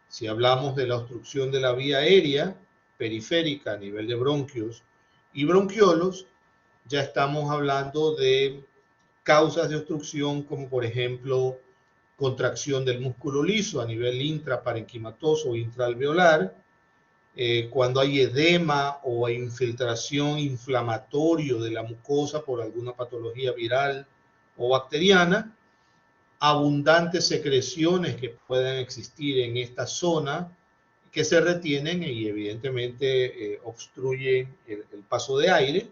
Si hablamos de la obstrucción de la vía aérea periférica a nivel de bronquios y bronquiolos, ya estamos hablando de causas de obstrucción como por ejemplo contracción del músculo liso a nivel intraparenquimatoso o intraalveolar, cuando hay edema o infiltración inflamatorio de la mucosa por alguna patología viral o bacteriana, abundantes secreciones que puedan existir en esta zona que se retienen y evidentemente obstruyen el paso de aire.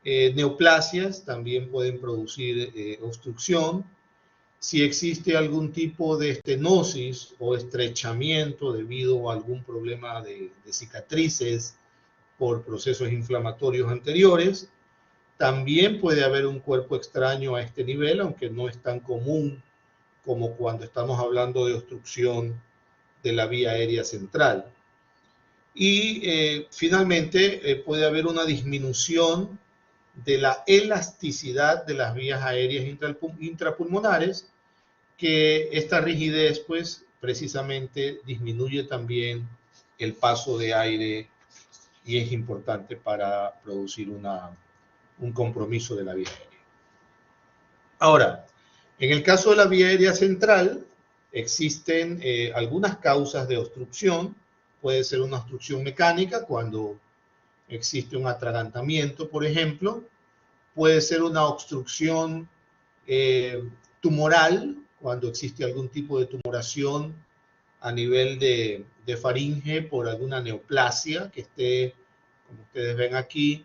Neoplasias también pueden producir obstrucción. Si existe algún tipo de estenosis o estrechamiento debido a algún problema de cicatrices por procesos inflamatorios anteriores, también puede haber un cuerpo extraño a este nivel, aunque no es tan común como cuando estamos hablando de obstrucción de la vía aérea central. Y finalmente puede haber una disminución de la elasticidad de las vías aéreas intrapulmonares, que esta rigidez pues precisamente disminuye también el paso de aire y es importante para producir un compromiso de la vía aérea. Ahora, en el caso de la vía aérea central, Existen algunas causas de obstrucción. Puede ser una obstrucción mecánica cuando existe un atragantamiento, por ejemplo. Puede ser una obstrucción tumoral, cuando existe algún tipo de tumoración a nivel de faringe por alguna neoplasia que esté, como ustedes ven aquí,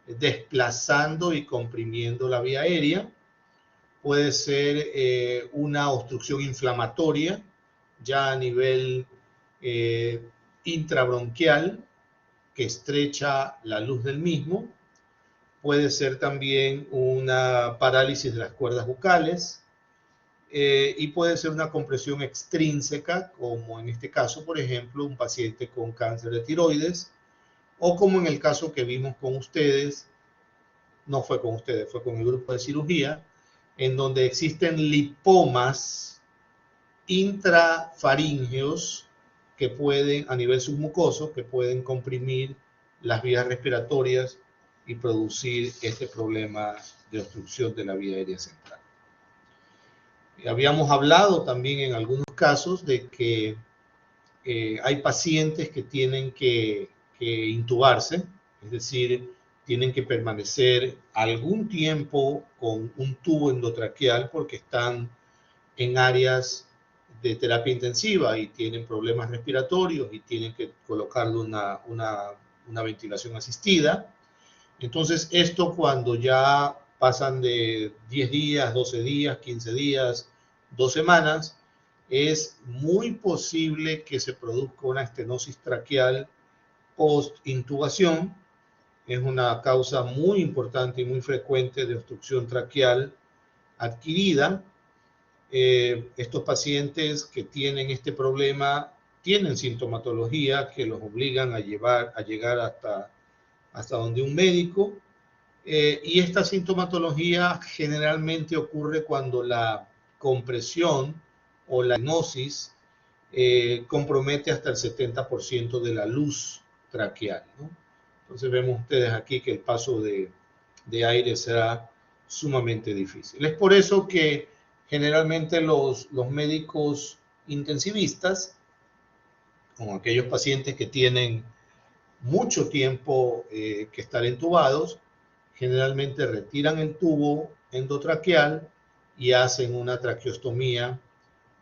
desplazando y comprimiendo la vía aérea. Puede ser una obstrucción inflamatoria, ya a nivel intrabronquial, que estrecha la luz del mismo. Puede ser también una parálisis de las cuerdas bucales, y puede ser una compresión extrínseca, como en este caso, por ejemplo, un paciente con cáncer de tiroides, o como en el caso que vimos con ustedes, no fue con ustedes, fue con el grupo de cirugía, en donde existen lipomas intrafaríngeos que pueden, a nivel submucoso, que pueden comprimir las vías respiratorias y producir este problema de obstrucción de la vía aérea central. Habíamos hablado también en algunos casos de que hay pacientes que tienen que intubarse, es decir, tienen que permanecer algún tiempo con un tubo endotraqueal porque están en áreas de terapia intensiva y tienen problemas respiratorios y tienen que colocarle una ventilación asistida. Entonces, esto cuando ya pasan de 10 días, 12 días, 15 días, 2 semanas, es muy posible que se produzca una estenosis traqueal post-intubación. Es una causa muy importante y muy frecuente de obstrucción traqueal adquirida. Estos pacientes que tienen este problema tienen sintomatología que los obligan a llegar hasta donde un médico. Y esta sintomatología generalmente ocurre cuando la compresión o la estenosis compromete hasta el 70% de la luz traqueal, ¿no? Entonces vemos ustedes aquí que el paso de aire será sumamente difícil. Es por eso que generalmente los médicos intensivistas, con aquellos pacientes que tienen mucho tiempo que estar entubados, generalmente retiran el tubo endotraqueal y hacen una traqueostomía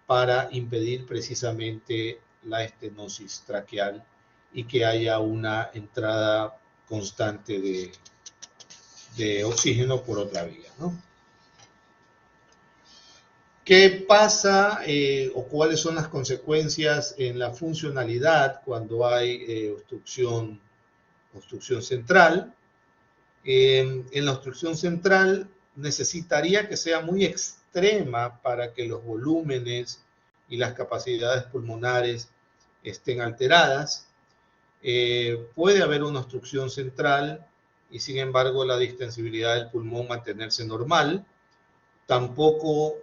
para impedir precisamente la estenosis traqueal y que haya una entrada constante de oxígeno por otra vía, ¿no? ¿Qué pasa o cuáles son las consecuencias en la funcionalidad cuando hay obstrucción central? En la obstrucción central necesitaría que sea muy extrema para que los volúmenes y las capacidades pulmonares estén alteradas. Puede haber una obstrucción central y sin embargo la distensibilidad del pulmón mantenerse normal. Tampoco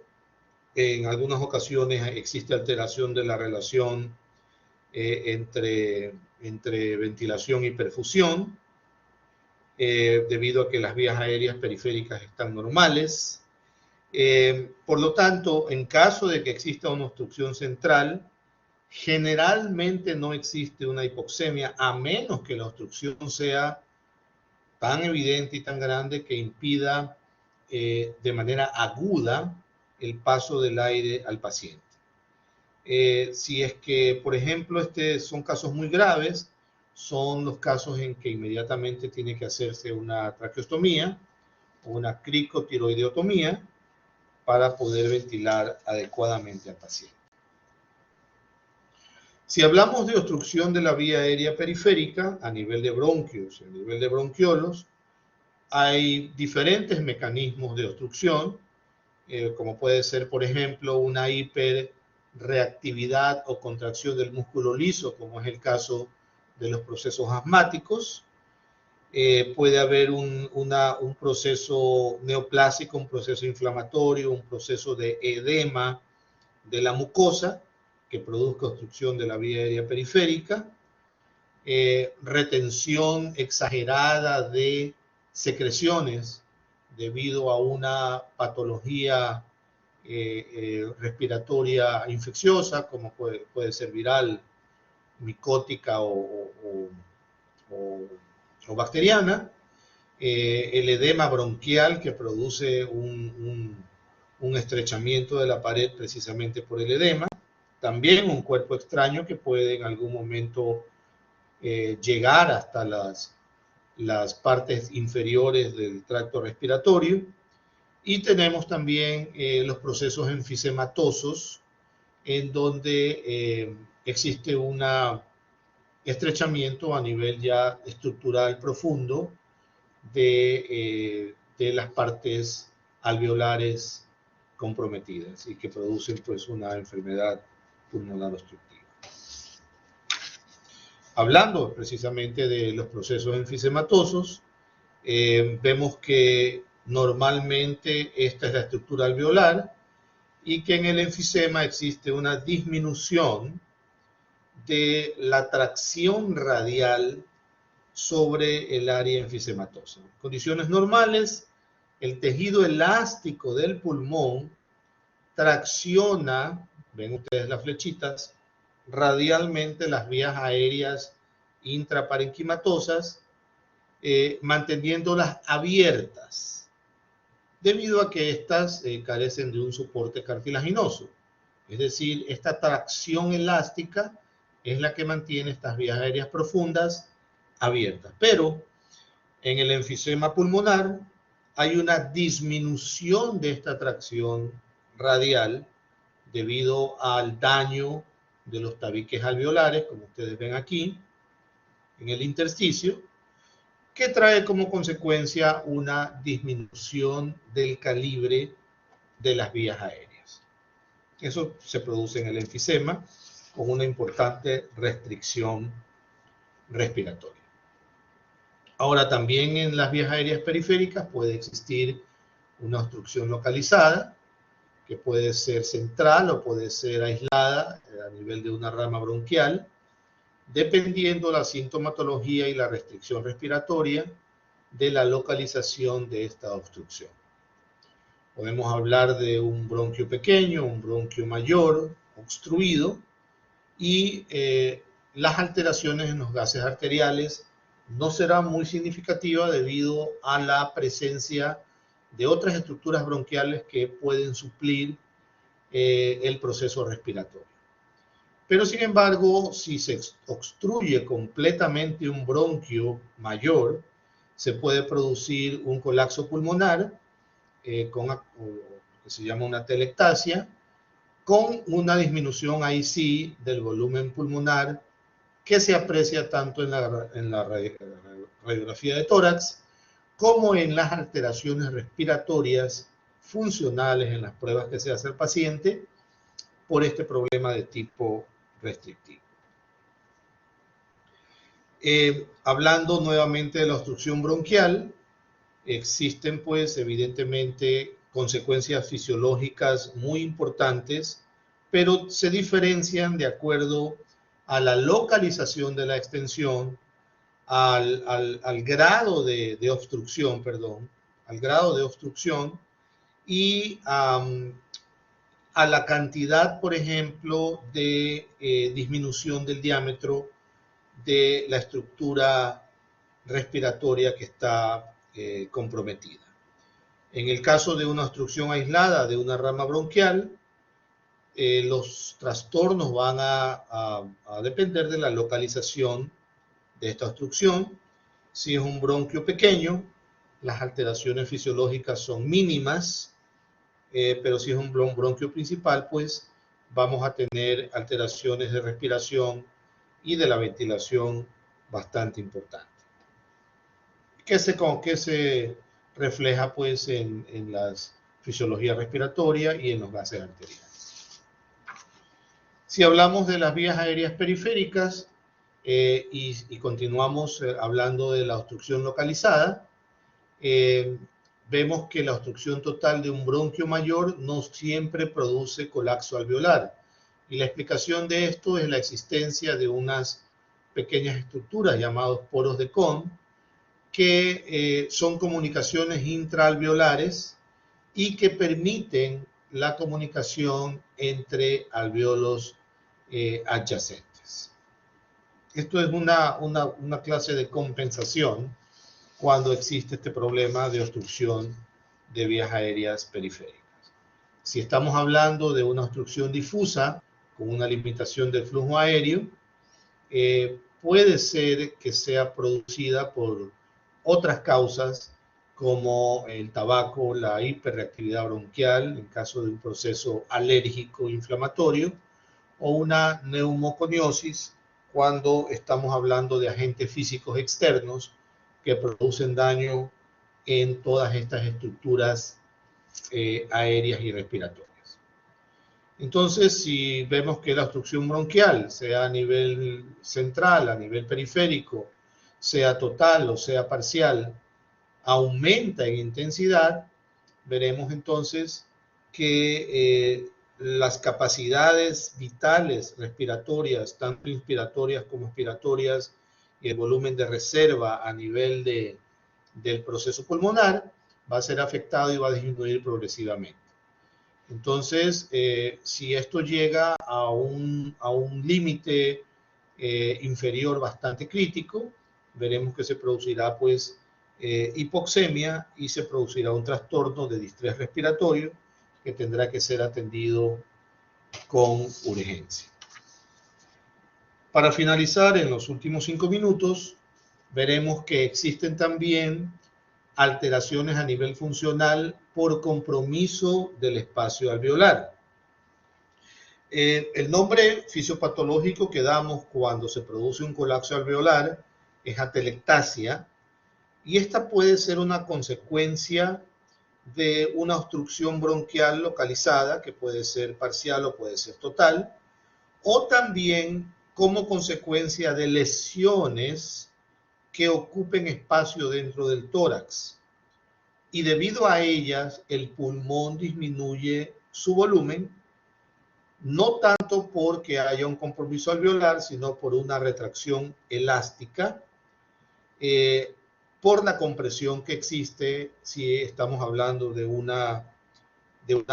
en algunas ocasiones existe alteración de la relación entre ventilación y perfusión, debido a que las vías aéreas periféricas están normales. Por lo tanto, en caso de que exista una obstrucción central, generalmente no existe una hipoxemia, a menos que la obstrucción sea tan evidente y tan grande que impida de manera aguda el paso del aire al paciente. Si es que, por ejemplo, son casos muy graves, son los casos en que inmediatamente tiene que hacerse una traqueostomía o una cricotiroideotomía para poder ventilar adecuadamente al paciente. Si hablamos de obstrucción de la vía aérea periférica a nivel de bronquios, a nivel de bronquiolos, hay diferentes mecanismos de obstrucción, como puede ser, por ejemplo, una hiperreactividad o contracción del músculo liso, como es el caso de los procesos asmáticos. Puede haber un proceso neoplásico, un proceso inflamatorio, un proceso de edema de la mucosa que produzca obstrucción de la vía aérea periférica, retención exagerada de secreciones debido a una patología respiratoria infecciosa, como puede ser viral, micótica o bacteriana, el edema bronquial que produce un estrechamiento de la pared precisamente por el edema, también un cuerpo extraño que puede en algún momento llegar hasta las partes inferiores del tracto respiratorio, y tenemos también los procesos enfisematosos, en donde existe un estrechamiento a nivel ya estructural profundo de las partes alveolares comprometidas y que producen pues una enfermedad pulmonar obstructiva. Hablando precisamente de los procesos enfisematosos, vemos que normalmente esta es la estructura alveolar y que en el enfisema existe una disminución de la tracción radial sobre el área enfisematosa. En condiciones normales, el tejido elástico del pulmón tracciona, ven ustedes las flechitas, radialmente las vías aéreas intraparenquimatosas, manteniéndolas abiertas, debido a que éstas carecen de un soporte cartilaginoso. Es decir, esta tracción elástica es la que mantiene estas vías aéreas profundas abiertas. Pero en el enfisema pulmonar hay una disminución de esta tracción radial debido al daño de los tabiques alveolares, como ustedes ven aquí, en el intersticio, que trae como consecuencia una disminución del calibre de las vías aéreas. Eso se produce en el enfisema con una importante restricción respiratoria. Ahora, también en las vías aéreas periféricas puede existir una obstrucción localizada, que puede ser central o puede ser aislada a nivel de una rama bronquial, dependiendo la sintomatología y la restricción respiratoria de la localización de esta obstrucción. Podemos hablar de un bronquio pequeño, un bronquio mayor, obstruido, y las alteraciones en los gases arteriales no serán muy significativas debido a la presencia de otras estructuras bronquiales que pueden suplir el proceso respiratorio. Pero sin embargo, si se obstruye completamente un bronquio mayor, se puede producir un colapso pulmonar con lo que se llama una telectasia, con una disminución ahí sí del volumen pulmonar que se aprecia tanto en la radiografía de tórax como en las alteraciones respiratorias funcionales en las pruebas que se hace al paciente por este problema de tipo restrictivo. Hablando nuevamente de la obstrucción bronquial, existen pues evidentemente consecuencias fisiológicas muy importantes, pero se diferencian de acuerdo a la localización de la extensión, al grado de obstrucción, al grado de obstrucción y a la cantidad, por ejemplo, de disminución del diámetro de la estructura respiratoria que está comprometida. En el caso de una obstrucción aislada de una rama bronquial, los trastornos van a depender de la localización de esta obstrucción. Si es un bronquio pequeño, las alteraciones fisiológicas son mínimas, pero si es un bronquio principal, pues vamos a tener alteraciones de respiración y de la ventilación bastante importantes. ¿Qué se refleja pues en la fisiología respiratoria y en los gases arteriales? Si hablamos de las vías aéreas periféricas y continuamos hablando de la obstrucción localizada, vemos que la obstrucción total de un bronquio mayor no siempre produce colapso alveolar. Y la explicación de esto es la existencia de unas pequeñas estructuras llamadas poros de Kohn, que son comunicaciones intraalveolares y que permiten la comunicación entre alvéolos adyacentes. Esto es una clase de compensación cuando existe este problema de obstrucción de vías aéreas periféricas. Si estamos hablando de una obstrucción difusa con una limitación del flujo aéreo, puede ser que sea producida por otras causas como el tabaco, la hiperreactividad bronquial en caso de un proceso alérgico inflamatorio, o una neumoconiosis cuando estamos hablando de agentes físicos externos que producen daño en todas estas estructuras aéreas y respiratorias. Entonces, si vemos que la obstrucción bronquial, sea a nivel central, a nivel periférico, sea total o sea parcial, aumenta en intensidad, veremos entonces que las capacidades vitales respiratorias, tanto inspiratorias como expiratorias, y el volumen de reserva a nivel del proceso pulmonar va a ser afectado y va a disminuir progresivamente. Entonces, si esto llega a un límite inferior bastante crítico, veremos que se producirá pues hipoxemia y se producirá un trastorno de distrés respiratorio que tendrá que ser atendido con urgencia. Para finalizar, en los últimos 5 minutos, veremos que existen también alteraciones a nivel funcional por compromiso del espacio alveolar. El nombre fisiopatológico que damos cuando se produce un colapso alveolar es atelectasia, y esta puede ser una consecuencia de una obstrucción bronquial localizada, que puede ser parcial o puede ser total, o también como consecuencia de lesiones que ocupen espacio dentro del tórax. Y debido a ellas, el pulmón disminuye su volumen, no tanto porque haya un compromiso alveolar, sino por una retracción elástica, por la compresión que existe si estamos hablando de una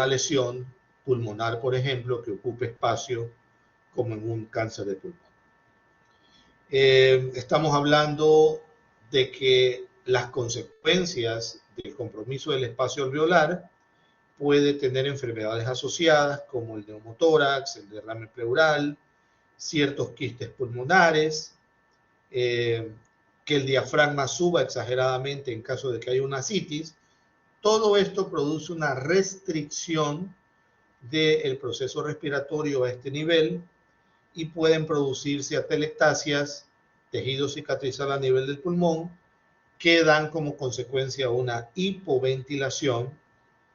lesión pulmonar, por ejemplo, que ocupe espacio como en un cáncer de pulmón. Estamos hablando de que las consecuencias del compromiso del espacio alveolar puede tener enfermedades asociadas como el neumotórax, el derrame pleural, ciertos quistes pulmonares, que el diafragma suba exageradamente en caso de que haya una ascitis. Todo esto produce una restricción del proceso respiratorio a este nivel y pueden producirse atelectasias, tejido cicatrizal a nivel del pulmón, que dan como consecuencia una hipoventilación,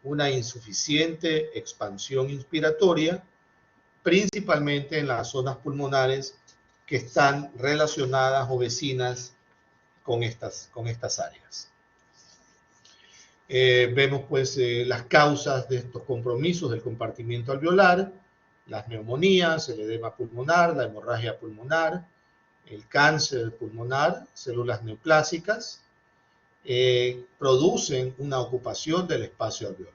una insuficiente expansión inspiratoria, principalmente en las zonas pulmonares que están relacionadas o vecinas con estas áreas. Vemos pues las causas de estos compromisos del compartimiento alveolar, las neumonías, el edema pulmonar, la hemorragia pulmonar, el cáncer pulmonar, células neoplásicas, producen una ocupación del espacio alveolar.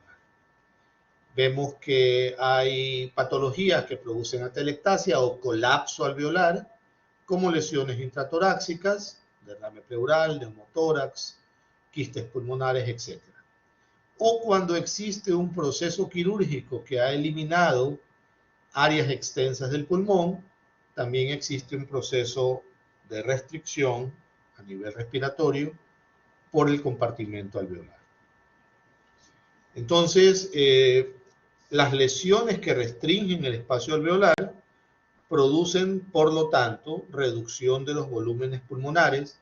Vemos que hay patologías que producen atelectasia o colapso alveolar, como lesiones intratorácicas, derrame pleural, neumotórax, quistes pulmonares, etc. O cuando existe un proceso quirúrgico que ha eliminado áreas extensas del pulmón, también existe un proceso de restricción a nivel respiratorio por el compartimento alveolar. Entonces, las lesiones que restringen el espacio alveolar producen, por lo tanto, reducción de los volúmenes pulmonares,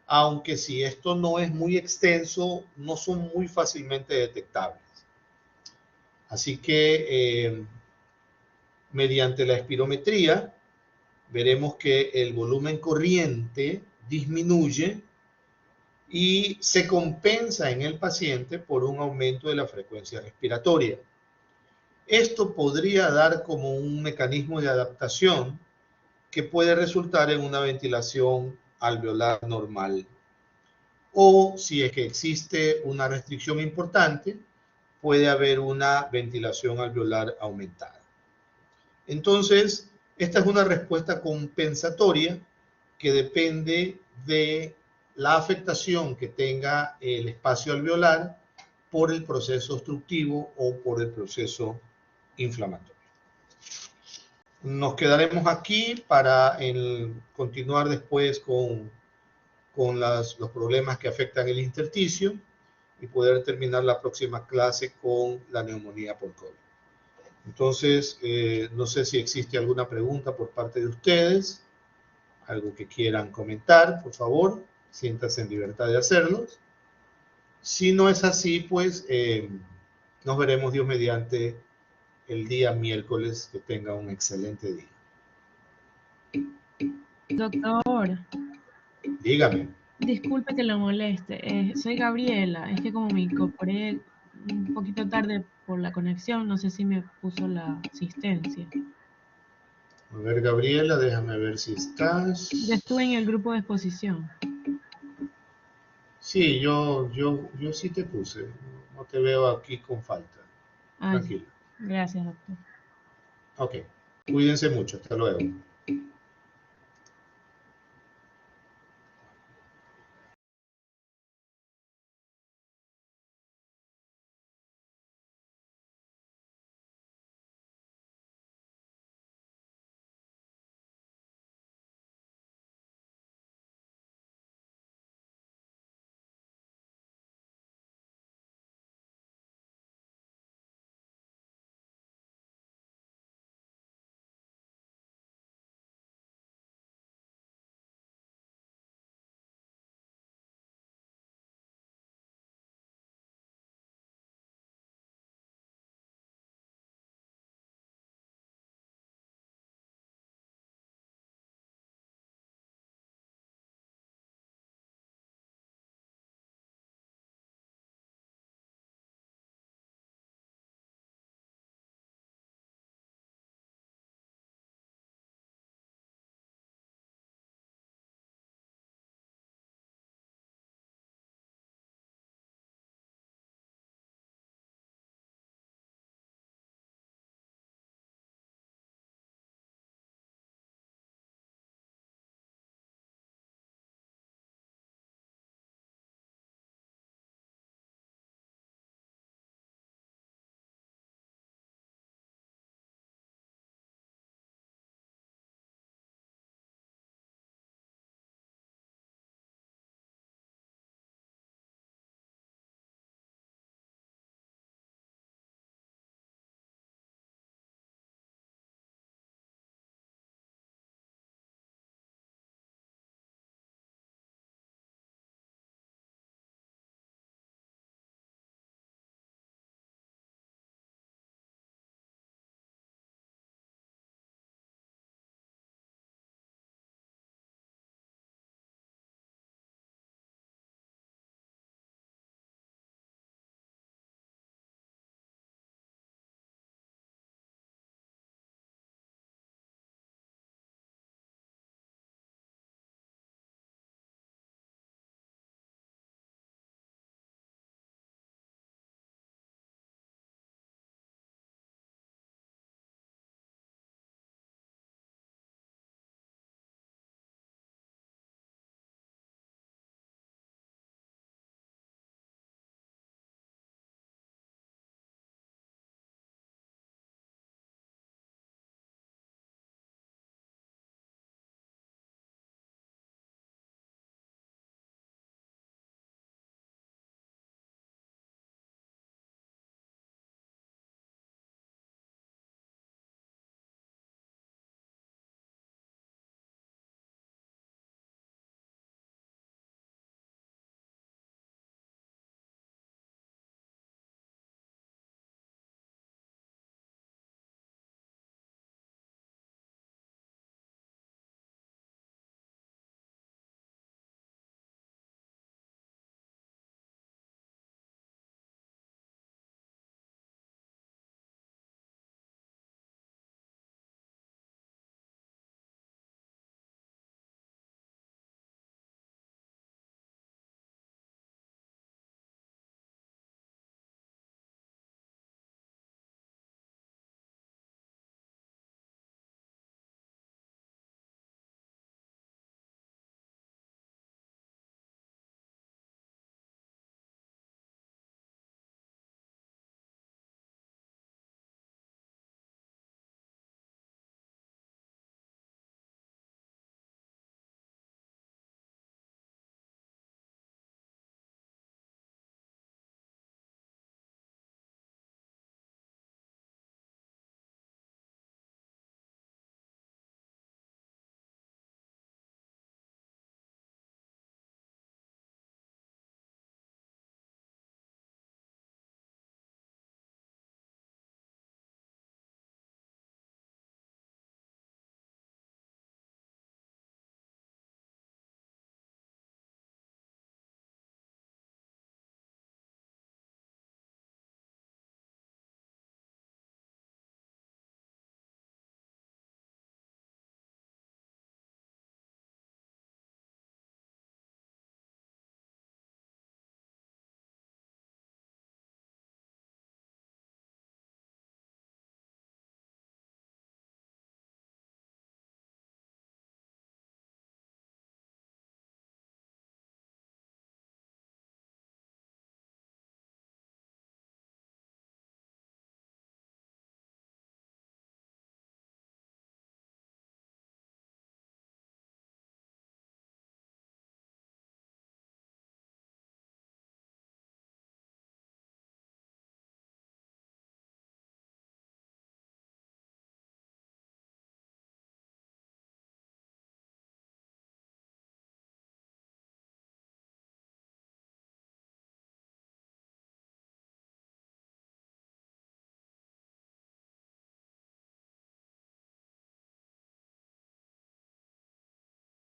aunque si esto no es muy extenso, no son muy fácilmente detectables. Así que, mediante la espirometría, veremos que el volumen corriente disminuye y se compensa en el paciente por un aumento de la frecuencia respiratoria. Esto podría dar como un mecanismo de adaptación que puede resultar en una ventilación alveolar normal. O si es que existe una restricción importante, puede haber una ventilación alveolar aumentada. Entonces, esta es una respuesta compensatoria que depende de la afectación que tenga el espacio alveolar por el proceso obstructivo o por el proceso inflamatorio. Nos quedaremos aquí para continuar después con los problemas que afectan el intersticio y poder terminar la próxima clase con la neumonía por COVID. Entonces, no sé si existe alguna pregunta por parte de ustedes, algo que quieran comentar, por favor, siéntanse en libertad de hacerlo. Si no es así, pues nos veremos Dios mediante el día miércoles. Que tenga un excelente día. Doctor, Dígame. disculpe que lo moleste. Soy Gabriela. Es que como me incorporé un poquito tarde por la conexión, no sé si me puso la asistencia. A ver, Gabriela, déjame ver si estás. Yo estuve en el grupo de exposición. Sí, yo sí te puse. No te veo aquí con falta. Ah, Tranquila. gracias, doctor. Ok. Cuídense mucho. Hasta luego.